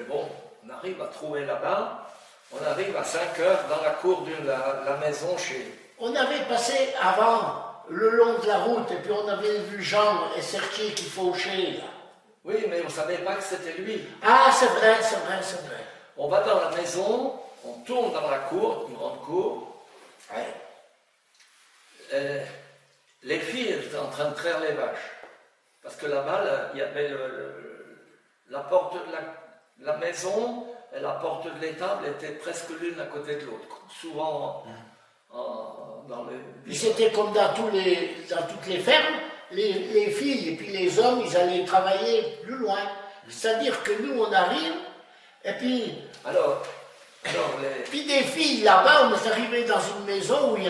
bon, on arrive à trouver là-bas. On arrive à 5h dans la cour de la maison chez... On avait passé avant le long de la route, et puis on avait vu Jean et Sertier qui fauchaient, là. Oui, mais on ne savait pas que c'était lui. Ah, c'est vrai. On va dans la maison, on tourne dans la cour, une grande cour. Ouais. Les filles étaient en train de traire les vaches. Parce que là-bas, il y avait la porte de la maison et la porte de l'étable étaient presque l'une à côté de l'autre. Souvent dans les... Puis c'était comme dans toutes les fermes, les filles et puis les hommes, ils allaient travailler plus loin. C'est-à-dire que nous, on arrive, et puis... Puis des filles là-bas, on est arrivé dans une maison où il y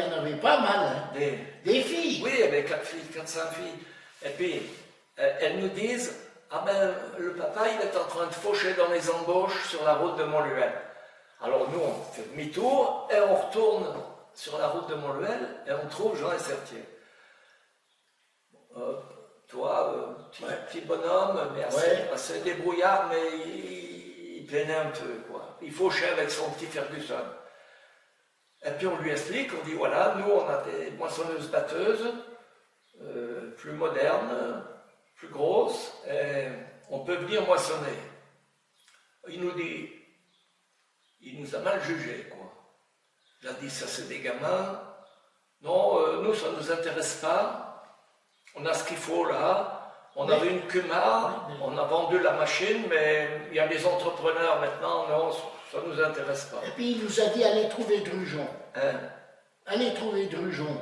en avait pas mal. Hein. Des filles. Oui, il y avait 4 filles, 4-5 filles. Et puis, elles nous disent, ah ben, le papa, il est en train de faucher dans les embauches sur la route de Montluel. Alors nous, on fait demi-tour et on retourne sur la route de Montluel et on trouve Jean et Sertier. toi, petit bonhomme, mais assez débrouillard, mais il peinait un peu, quoi. Il fauchait avec son petit Ferguson. Et puis on lui explique, on dit voilà, nous on a des moissonneuses-batteuses, plus modernes, plus grosses, et on peut venir moissonner. Il nous dit, il nous a mal jugés, quoi. Il a dit ça c'est des gamins, non, nous ça ne nous intéresse pas. On a ce qu'il faut là, on avait une Kumar, on a vendu la machine, mais il y a des entrepreneurs maintenant, non, ça ne nous intéresse pas. Et puis il nous a dit allez trouver Drujon. Hein? Allez trouver Drujon.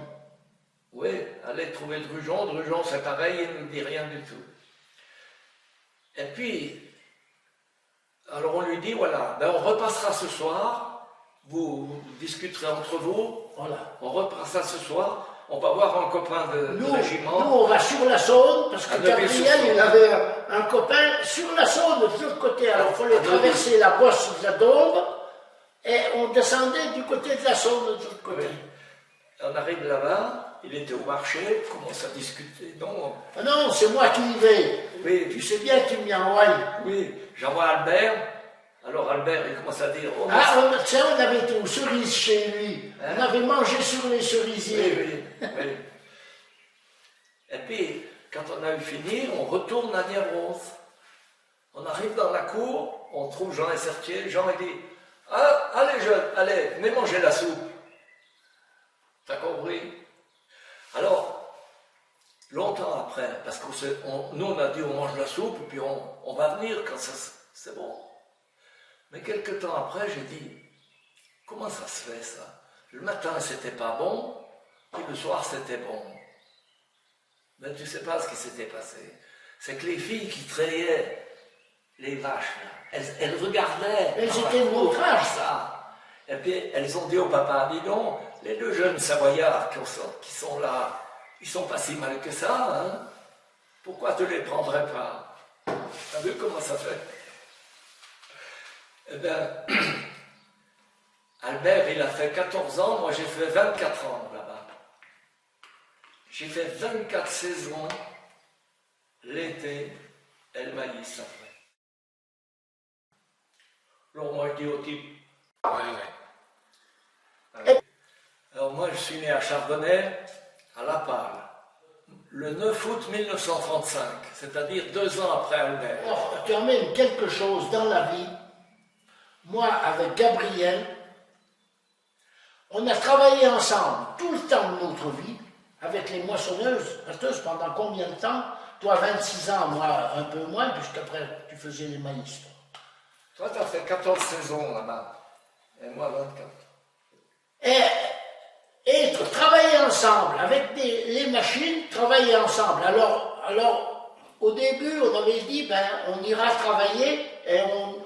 Oui, allez trouver Drujon, Drujon c'est pareil, il ne nous dit rien du tout. Et puis, alors on lui dit voilà, ben on repassera ce soir, vous discuterez entre vous, Voilà. on repassera ce soir. On va voir un copain de régiment. Nous, on va sur la Saône, parce que Gabriel, il avait un copain sur la Saône, de l'autre côté. Alors, il fallait traverser la bosse de la Dombe, et on descendait du côté de la Saône, de l'autre côté. Oui. On arrive là-bas, il était au marché, on commence à discuter. Non, ah non, c'est moi qui y vais. Oui. Tu sais bien qu'il m'y envoie. Oui, j'envoie Albert. Alors Albert, il commence à dire... Oh, on avait été aux cerises chez lui. Hein? On avait mangé sur les cerisiers. Oui. Et puis, quand on a eu fini, on retourne à Niavros. On arrive dans la cour, on trouve Jean Essertier. Jean, il dit, ah, allez jeunes, allez, venez manger la soupe. T'as compris? Alors, longtemps après, parce que nous on a dit on mange la soupe, et puis on va venir quand c'est bon. Mais quelques temps après, j'ai dit, comment ça se fait ça? Le matin, c'était pas bon, et le soir, c'était bon. Mais tu sais pas ce qui s'était passé. C'est que les filles qui traillaient les vaches, là, elles regardaient. Elles étaient de mon âge, ça. Et puis, elles ont dit au papa, dis donc, les deux jeunes Savoyards qui sont là, ils sont pas si mal que ça, hein? Pourquoi tu les prendrais pas? T'as vu comment ça fait? Eh bien, Albert, il a fait 14 ans, moi j'ai fait 24 ans là-bas. J'ai fait 24 saisons, l'été et le maïs après. Alors moi je dis au type, alors moi je suis né à Chardonnay, à La Palle, le 9 août 1935, c'est-à-dire 2 ans après Albert. Alors, tu amènes quelque chose dans la vie. Moi, avec Gabriel, on a travaillé ensemble tout le temps de notre vie, avec les moissonneuses, pendant combien de temps? Toi, 26 ans, moi, un peu moins, puisqu'après, tu faisais les maïs. Toi, tu as fait 14 saisons là-bas, et moi, 24. Et travailler ensemble, avec les machines, travailler ensemble. Alors, au début, on avait dit, ben, on ira travailler, et on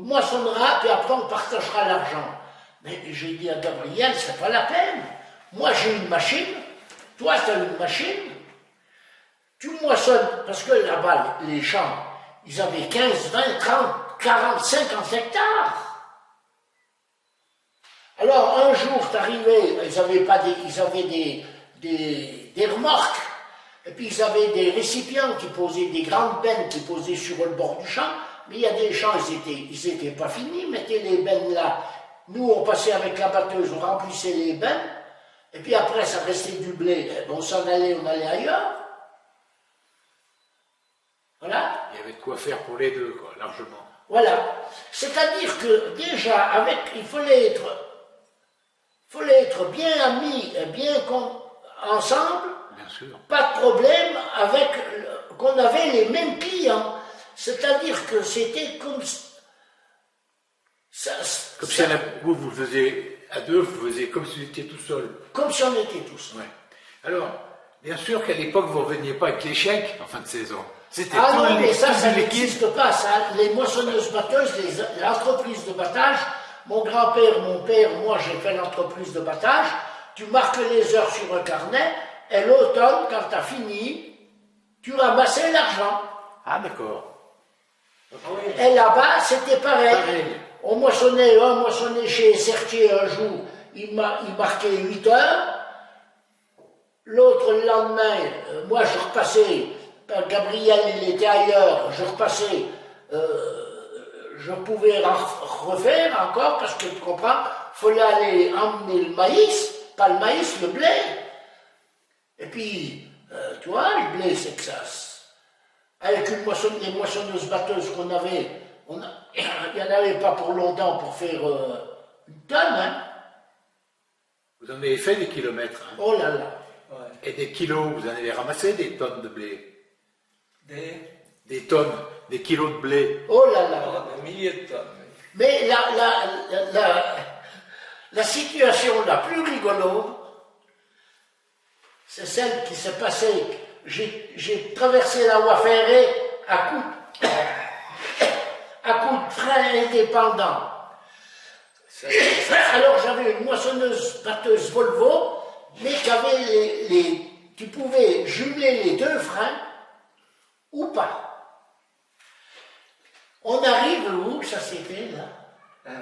moissonnera, puis après on partagera l'argent. Mais j'ai dit à Gabriel, c'est pas la peine. Moi j'ai une machine, toi tu as une machine, tu moissonnes, parce que là-bas, les champs, ils avaient 15, 20, 30, 40, 50 hectares. Alors un jour, t'arrivais, ils avaient des remorques, et puis ils avaient des récipients qui posaient, des grandes bennes qui posaient sur le bord du champ. Mais il y a des champs, ils étaient pas finis, mettez les bennes là. Nous, on passait avec la batteuse, on remplissait les bennes, et puis après, ça restait du blé. On s'en allait, on allait ailleurs. Voilà. Il y avait de quoi faire pour les deux, quoi, largement. Voilà. C'est-à-dire que, déjà, il fallait être bien amis, bien ensemble. Bien sûr. Pas de problème avec qu'on avait les mêmes clients. C'est-à-dire que c'était comme ça. Comme si vous le faisiez à deux, vous le faisiez comme si vous étiez tout seul. Comme si on était tout seul. Ouais. Alors, bien sûr qu'à l'époque, vous ne reveniez pas avec les chèques en fin de saison. C'était ah tout non, mais ça l'équipe. n'existe pas. Ça. Les moissonneuses-batteuses, l'entreprise de battage, mon grand-père, mon père, moi j'ai fait l'entreprise de battage, tu marques les heures sur un carnet, et l'automne, quand tu as fini, tu ramassais l'argent. Ah d'accord. Et là-bas, c'était pareil. On moissonnait chez Sertier un jour, il marquait 8 heures. L'autre, le lendemain, moi je repassais, Gabriel il était ailleurs, je repassais, je pouvais refaire encore, parce que tu comprends, il fallait aller emmener le maïs, pas le maïs, le blé. Et puis, tu vois, le blé, c'est que ça. Avec les moissonneuses batteuses qu'on avait, il n'y en avait pas pour longtemps pour faire une tonne. Hein. Vous en avez fait des kilomètres. Hein. Oh là là. Ouais. Et des kilos, vous en avez ramassé des tonnes de blé. Des tonnes, des kilos de blé. Oh là là. des milliers de tonnes. Mais la situation la plus rigolo, c'est celle qui s'est passée. J'ai traversé la voie ferrée à coups de frein indépendant. Alors j'avais une moissonneuse batteuse Volvo, mais qui avait tu pouvais jumeler les deux freins ou pas. On arrive où ça c'était là?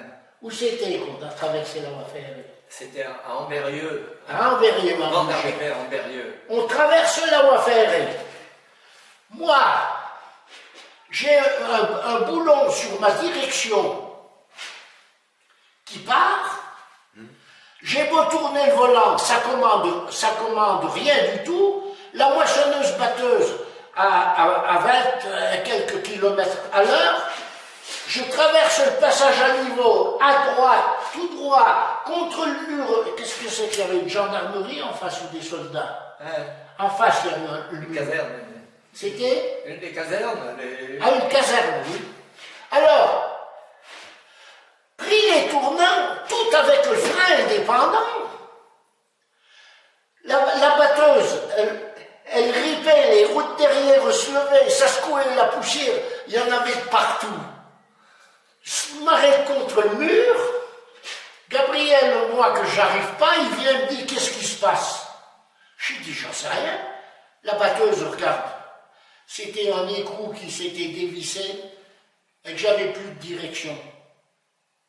Où c'était qu'on a traversé la voie ferrée? C'était à Ambérieux. À Ambérieux, Avant d'arriver à Ambérieux. On traverse la voie ferrée. Moi, j'ai un boulon sur ma direction qui part. J'ai beau tourner le volant, ça commande rien du tout. La moissonneuse batteuse à 20 quelques kilomètres à l'heure. Je traverse le passage à niveau, à droite, tout droit, contre le mur. Qu'est-ce que c'est qu'il y avait une gendarmerie en face ou des soldats? En face, il y avait Une caserne. C'était Une des casernes. une caserne, oui. Alors, pris les tournants, tout avec le frein indépendant. La batteuse, elle ripait, les roues derrière se levaient, ça secouait la poussière, il y en avait de partout. Je m'arrête contre le mur, Gabriel, moi que j'arrive pas, il vient me dire qu'est-ce qui se passe. Je dis j'en sais rien. La batteuse regarde. C'était un écrou qui s'était dévissé et que j'avais plus de direction.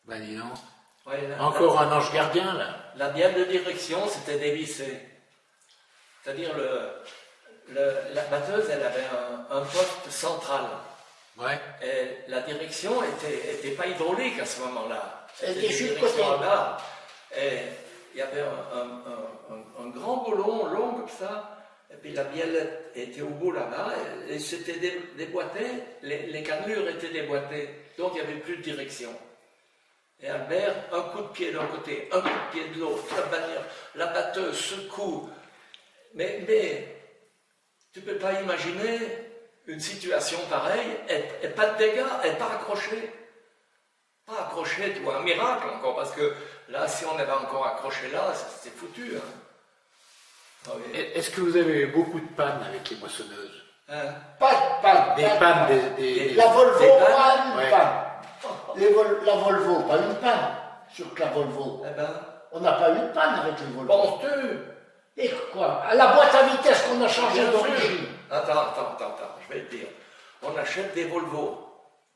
Ben dis donc. Ouais, Encore un ange gardien là. La bielle de direction, c'était dévissé. C'est-à-dire la batteuse, elle avait un poste central. Ouais. Et la direction était pas hydraulique à ce moment-là. Elle C'était était une juste direction côté. à barre. Et il y avait un grand boulon long comme ça. Et puis la bielle était au bout là-bas. Et c'était déboîté. Les cannelures étaient déboîtées. Donc il n'y avait plus de direction. Et Albert, un coup de pied d'un côté, un coup de pied de l'autre, la batteuse secoue. Mais tu ne peux pas imaginer une situation pareille, et pas de dégâts, et pas accroché. Pas accroché, tu vois, un miracle encore, parce que là, si on avait encore accroché là, c'était foutu. Hein. Ah oui. Est-ce que vous avez eu beaucoup de pannes avec les moissonneuses? Hein? Pas de panne. Des pannes, des... La Volvo, Des pannes, pas une ouais. panne. La Volvo, pas une panne. Sur que la Volvo. Eh ben, On n'a pas eu de panne avec les Volvo. bon, Et quoi? À la boîte à vitesse qu'on a changée bien d'origine. sûr. Attends, je vais te dire. On achète des Volvo.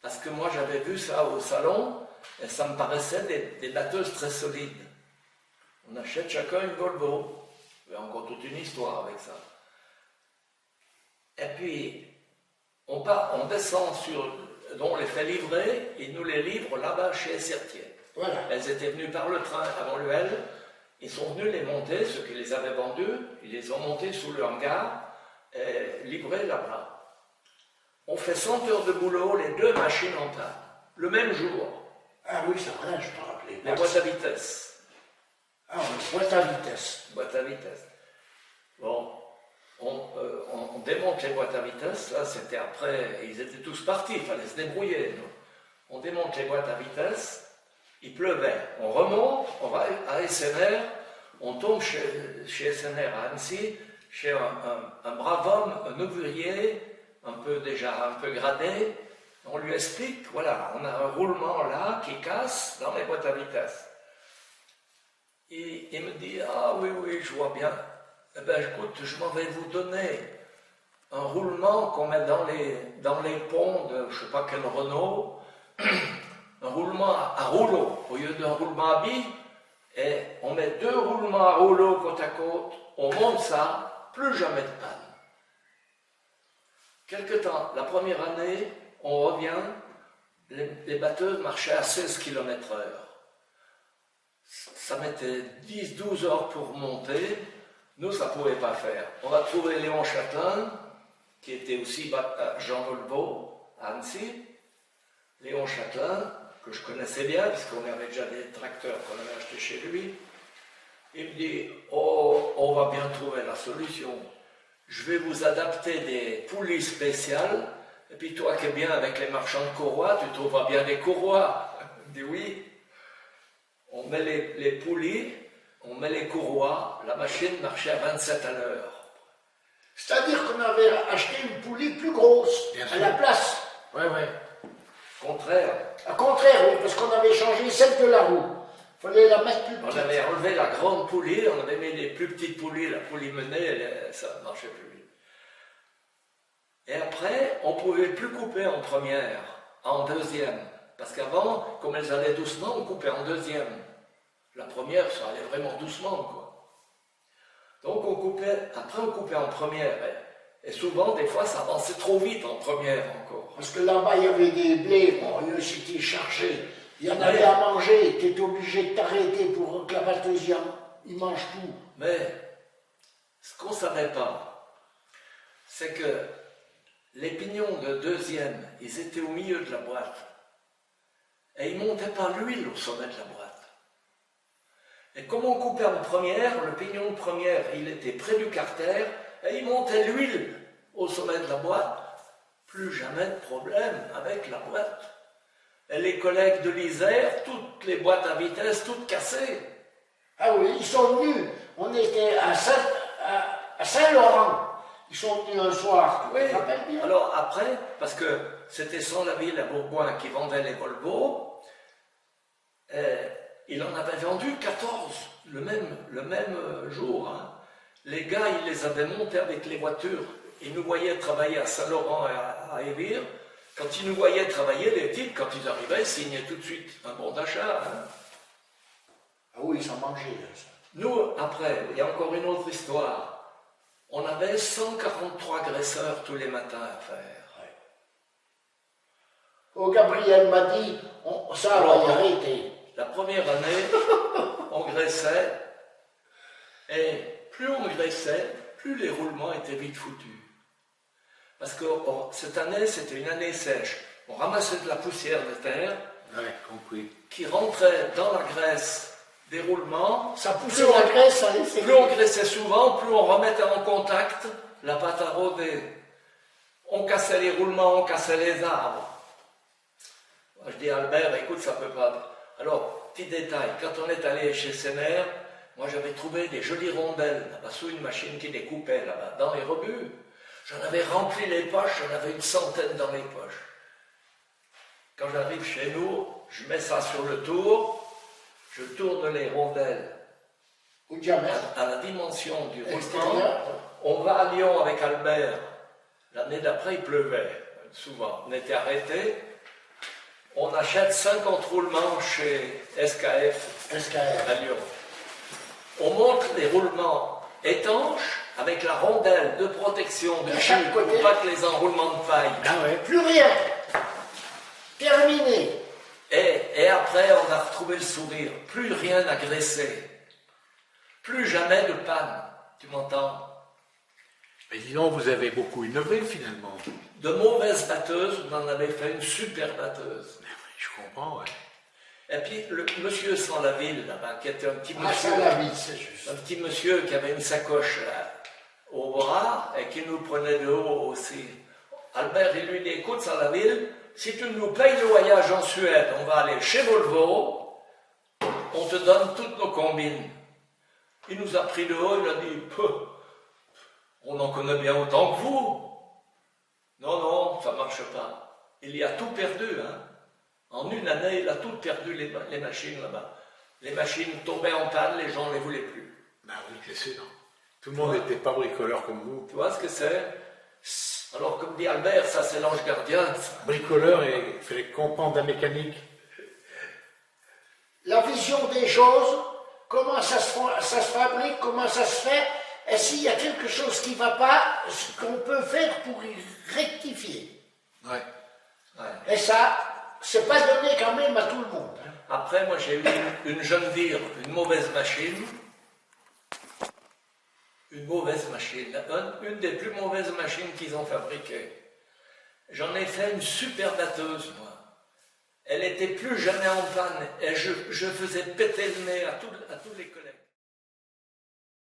Parce que moi, j'avais vu ça au salon, et ça me paraissait des batteuses très solides. On achète chacun une Volvo. Il y a encore toute une histoire avec ça. Et puis, on descend on les fait livrer, ils nous les livrent là-bas chez Sertier. Voilà. Elles étaient venues par le train avant Luel. Ils sont venus les monter, ceux qui les avaient vendus, ils les ont montés sous le hangar et livrés là-bas. On fait 100 heures de boulot, les deux machines en panne, le même jour. Ah oui, c'est vrai, je me rappelais. Les boîtes à vitesse. Ah oui, boîte à vitesse. Boîte à vitesse. Bon, on démonte les boîtes à vitesse, là c'était après, ils étaient tous partis, il fallait se débrouiller. Donc. On démonte les boîtes à vitesse. Il pleuvait, on remonte, on va à SNR, on tombe chez SNR à Annecy, chez un brave homme, un ouvrier, un peu gradé. On lui explique, voilà, on a un roulement là qui casse dans les boîtes à vitesse. Il me dit, ah oui, je vois bien. Eh bien, écoute, je m'en vais vous donner un roulement qu'on met dans les ponts de, je ne sais pas quel Renault, un roulement à rouleau, au lieu d'un roulement à billes, et on met 2 roulements à rouleau côte à côte, on monte ça, plus jamais de panne. Quelque temps, la première année, on revient, les batteuses marchaient à 16 km/h. Ça mettait 10-12 heures pour monter, nous ça ne pouvait pas faire. On va trouver Léon Châtelain, qui était aussi Jean Volvo à Annecy. Léon Châtelain, que je connaissais bien, puisqu'on avait déjà des tracteurs qu'on avait achetés chez lui. Il me dit, oh, on va bien trouver la solution. Je vais vous adapter des poulies spéciales, et puis toi qui es bien avec les marchands de courroies, tu trouveras bien des courroies. Il me dit oui. On met les poulies, on met les courroies, la machine marchait à 27 à l'heure. C'est-à-dire qu'on avait acheté une poulie plus grosse à la place. Ouais. Contraire. Au contraire, oui, parce qu'on avait changé celle de la roue. Il fallait la mettre plus petite. On avait enlevé la grande poulie, on avait mis les plus petites poulies, la poulie menée, ça ne marchait plus. Et après, on ne pouvait plus couper en première, en deuxième. Parce qu'avant, comme elles allaient doucement, on coupait en deuxième. La première, ça allait vraiment doucement, quoi. Donc on coupait, après on coupait en première. Et souvent, des fois, ça avançait trop vite en première encore. Parce que là-bas, il y avait des blés, bon, c'était chargé. Il y en avait à manger, tu étais obligé de t'arrêter pour que la batteuse, il mange tout. Mais, ce qu'on ne savait pas, c'est que les pignons de deuxième, ils étaient au milieu de la boîte. Et ils ne montaient pas l'huile au sommet de la boîte. Et comme on coupait en première, le pignon de première, il était près du carter, et il montait l'huile au sommet de la boîte. Plus jamais de problème avec la boîte. Et les collègues de l'Isère, toutes les boîtes à vitesse, toutes cassées. Ah oui, ils sont venus. On était à Saint-Laurent. Ils sont venus un soir. Oui. Tu te rappelles bien? Alors après, parce que c'était Sans-la-Ville à Bourgoin qui vendait les Volvo, il en avait vendu 14 le même jour. Hein. Les gars, ils les avaient montés avec les voitures. Ils nous voyaient travailler à Saint-Laurent et à Évire. Quand ils nous voyaient travailler, les types, quand ils arrivaient, ils signaient tout de suite un bon d'achat. Hein. Ah oui, ils ont mangé. Ça. Nous, après, il y a encore une autre histoire. On avait 143 graisseurs tous les matins à faire. Ouais. Oh, Gabriel m'a dit, ça va y arrêter. La première année, on graissait, et plus on graissait, plus les roulements étaient vite foutus. Parce que cette année, c'était une année sèche. On ramassait de la poussière de terre qui rentrait dans la graisse des roulements. Ça poussait la graisse, ça laissait. Plus on graissait souvent, plus on remettait en contact la pâte à rôder. On cassait les roulements, on cassait les arbres. Je dis à Albert, écoute, ça peut pas... Alors, petit détail, quand on est allé chez Sénère, moi j'avais trouvé des jolies rondelles, là-bas, sous une machine qui découpait, là-bas, dans les rebuts. J'en avais rempli les poches, j'en avais une centaine dans les poches. Quand j'arrive chez nous, je mets ça sur le tour, je tourne les rondelles à la dimension du roulement. On va à Lyon avec Albert. L'année d'après, il pleuvait, souvent. On était arrêtés. On achète 50 roulements chez SKF à Lyon. On monte les roulements étanches avec la rondelle de protection de dessus pour pas que les enroulements de paille. Ah ouais. Plus rien. Terminé. Et après, on a retrouvé le sourire. Plus rien à graisser. Plus jamais de panne. Tu m'entends? Mais dis donc, vous avez beaucoup innové finalement. De mauvaises batteuses, on en avait fait une super batteuse. Je comprends, ouais. Et puis, le monsieur Sans-la-Ville, là-bas, qui était un petit Ah, monsieur. Sans-la-Ville, c'est juste. Un petit monsieur qui avait une sacoche là, au bras et qui nous prenait de haut aussi. Albert, il lui dit, écoute, Sans-la-Ville, si tu nous payes le voyage en Suède, on va aller chez Volvo, on te donne toutes nos combines. Il nous a pris de haut, il a dit, on en connaît bien autant que vous. Non, ça ne marche pas. Il y a tout perdu, hein. En une année, il a tout perdu, les machines là-bas. Les machines tombaient en panne, les gens ne les voulaient plus. Ben oui, c'est sûr. Tout le monde n'était pas bricoleur comme vous. Tu vois ce que c'est? Alors, comme dit Albert, ça c'est l'ange gardien. Bricoleur, et il fallait comprendre la mécanique. La vision des choses, comment ça se fabrique, comment ça se fait, et s'il y a quelque chose qui ne va pas, ce qu'on peut faire pour y rectifier. Ouais. Et ça, c'est pas donné quand même à tout le monde. Hein. Après, moi j'ai eu une John Deere, une mauvaise machine. Une mauvaise machine, une des plus mauvaises machines qu'ils ont fabriquées. J'en ai fait une super batteuse, moi. Elle était plus jamais en panne et je faisais péter le nez à tous les collègues.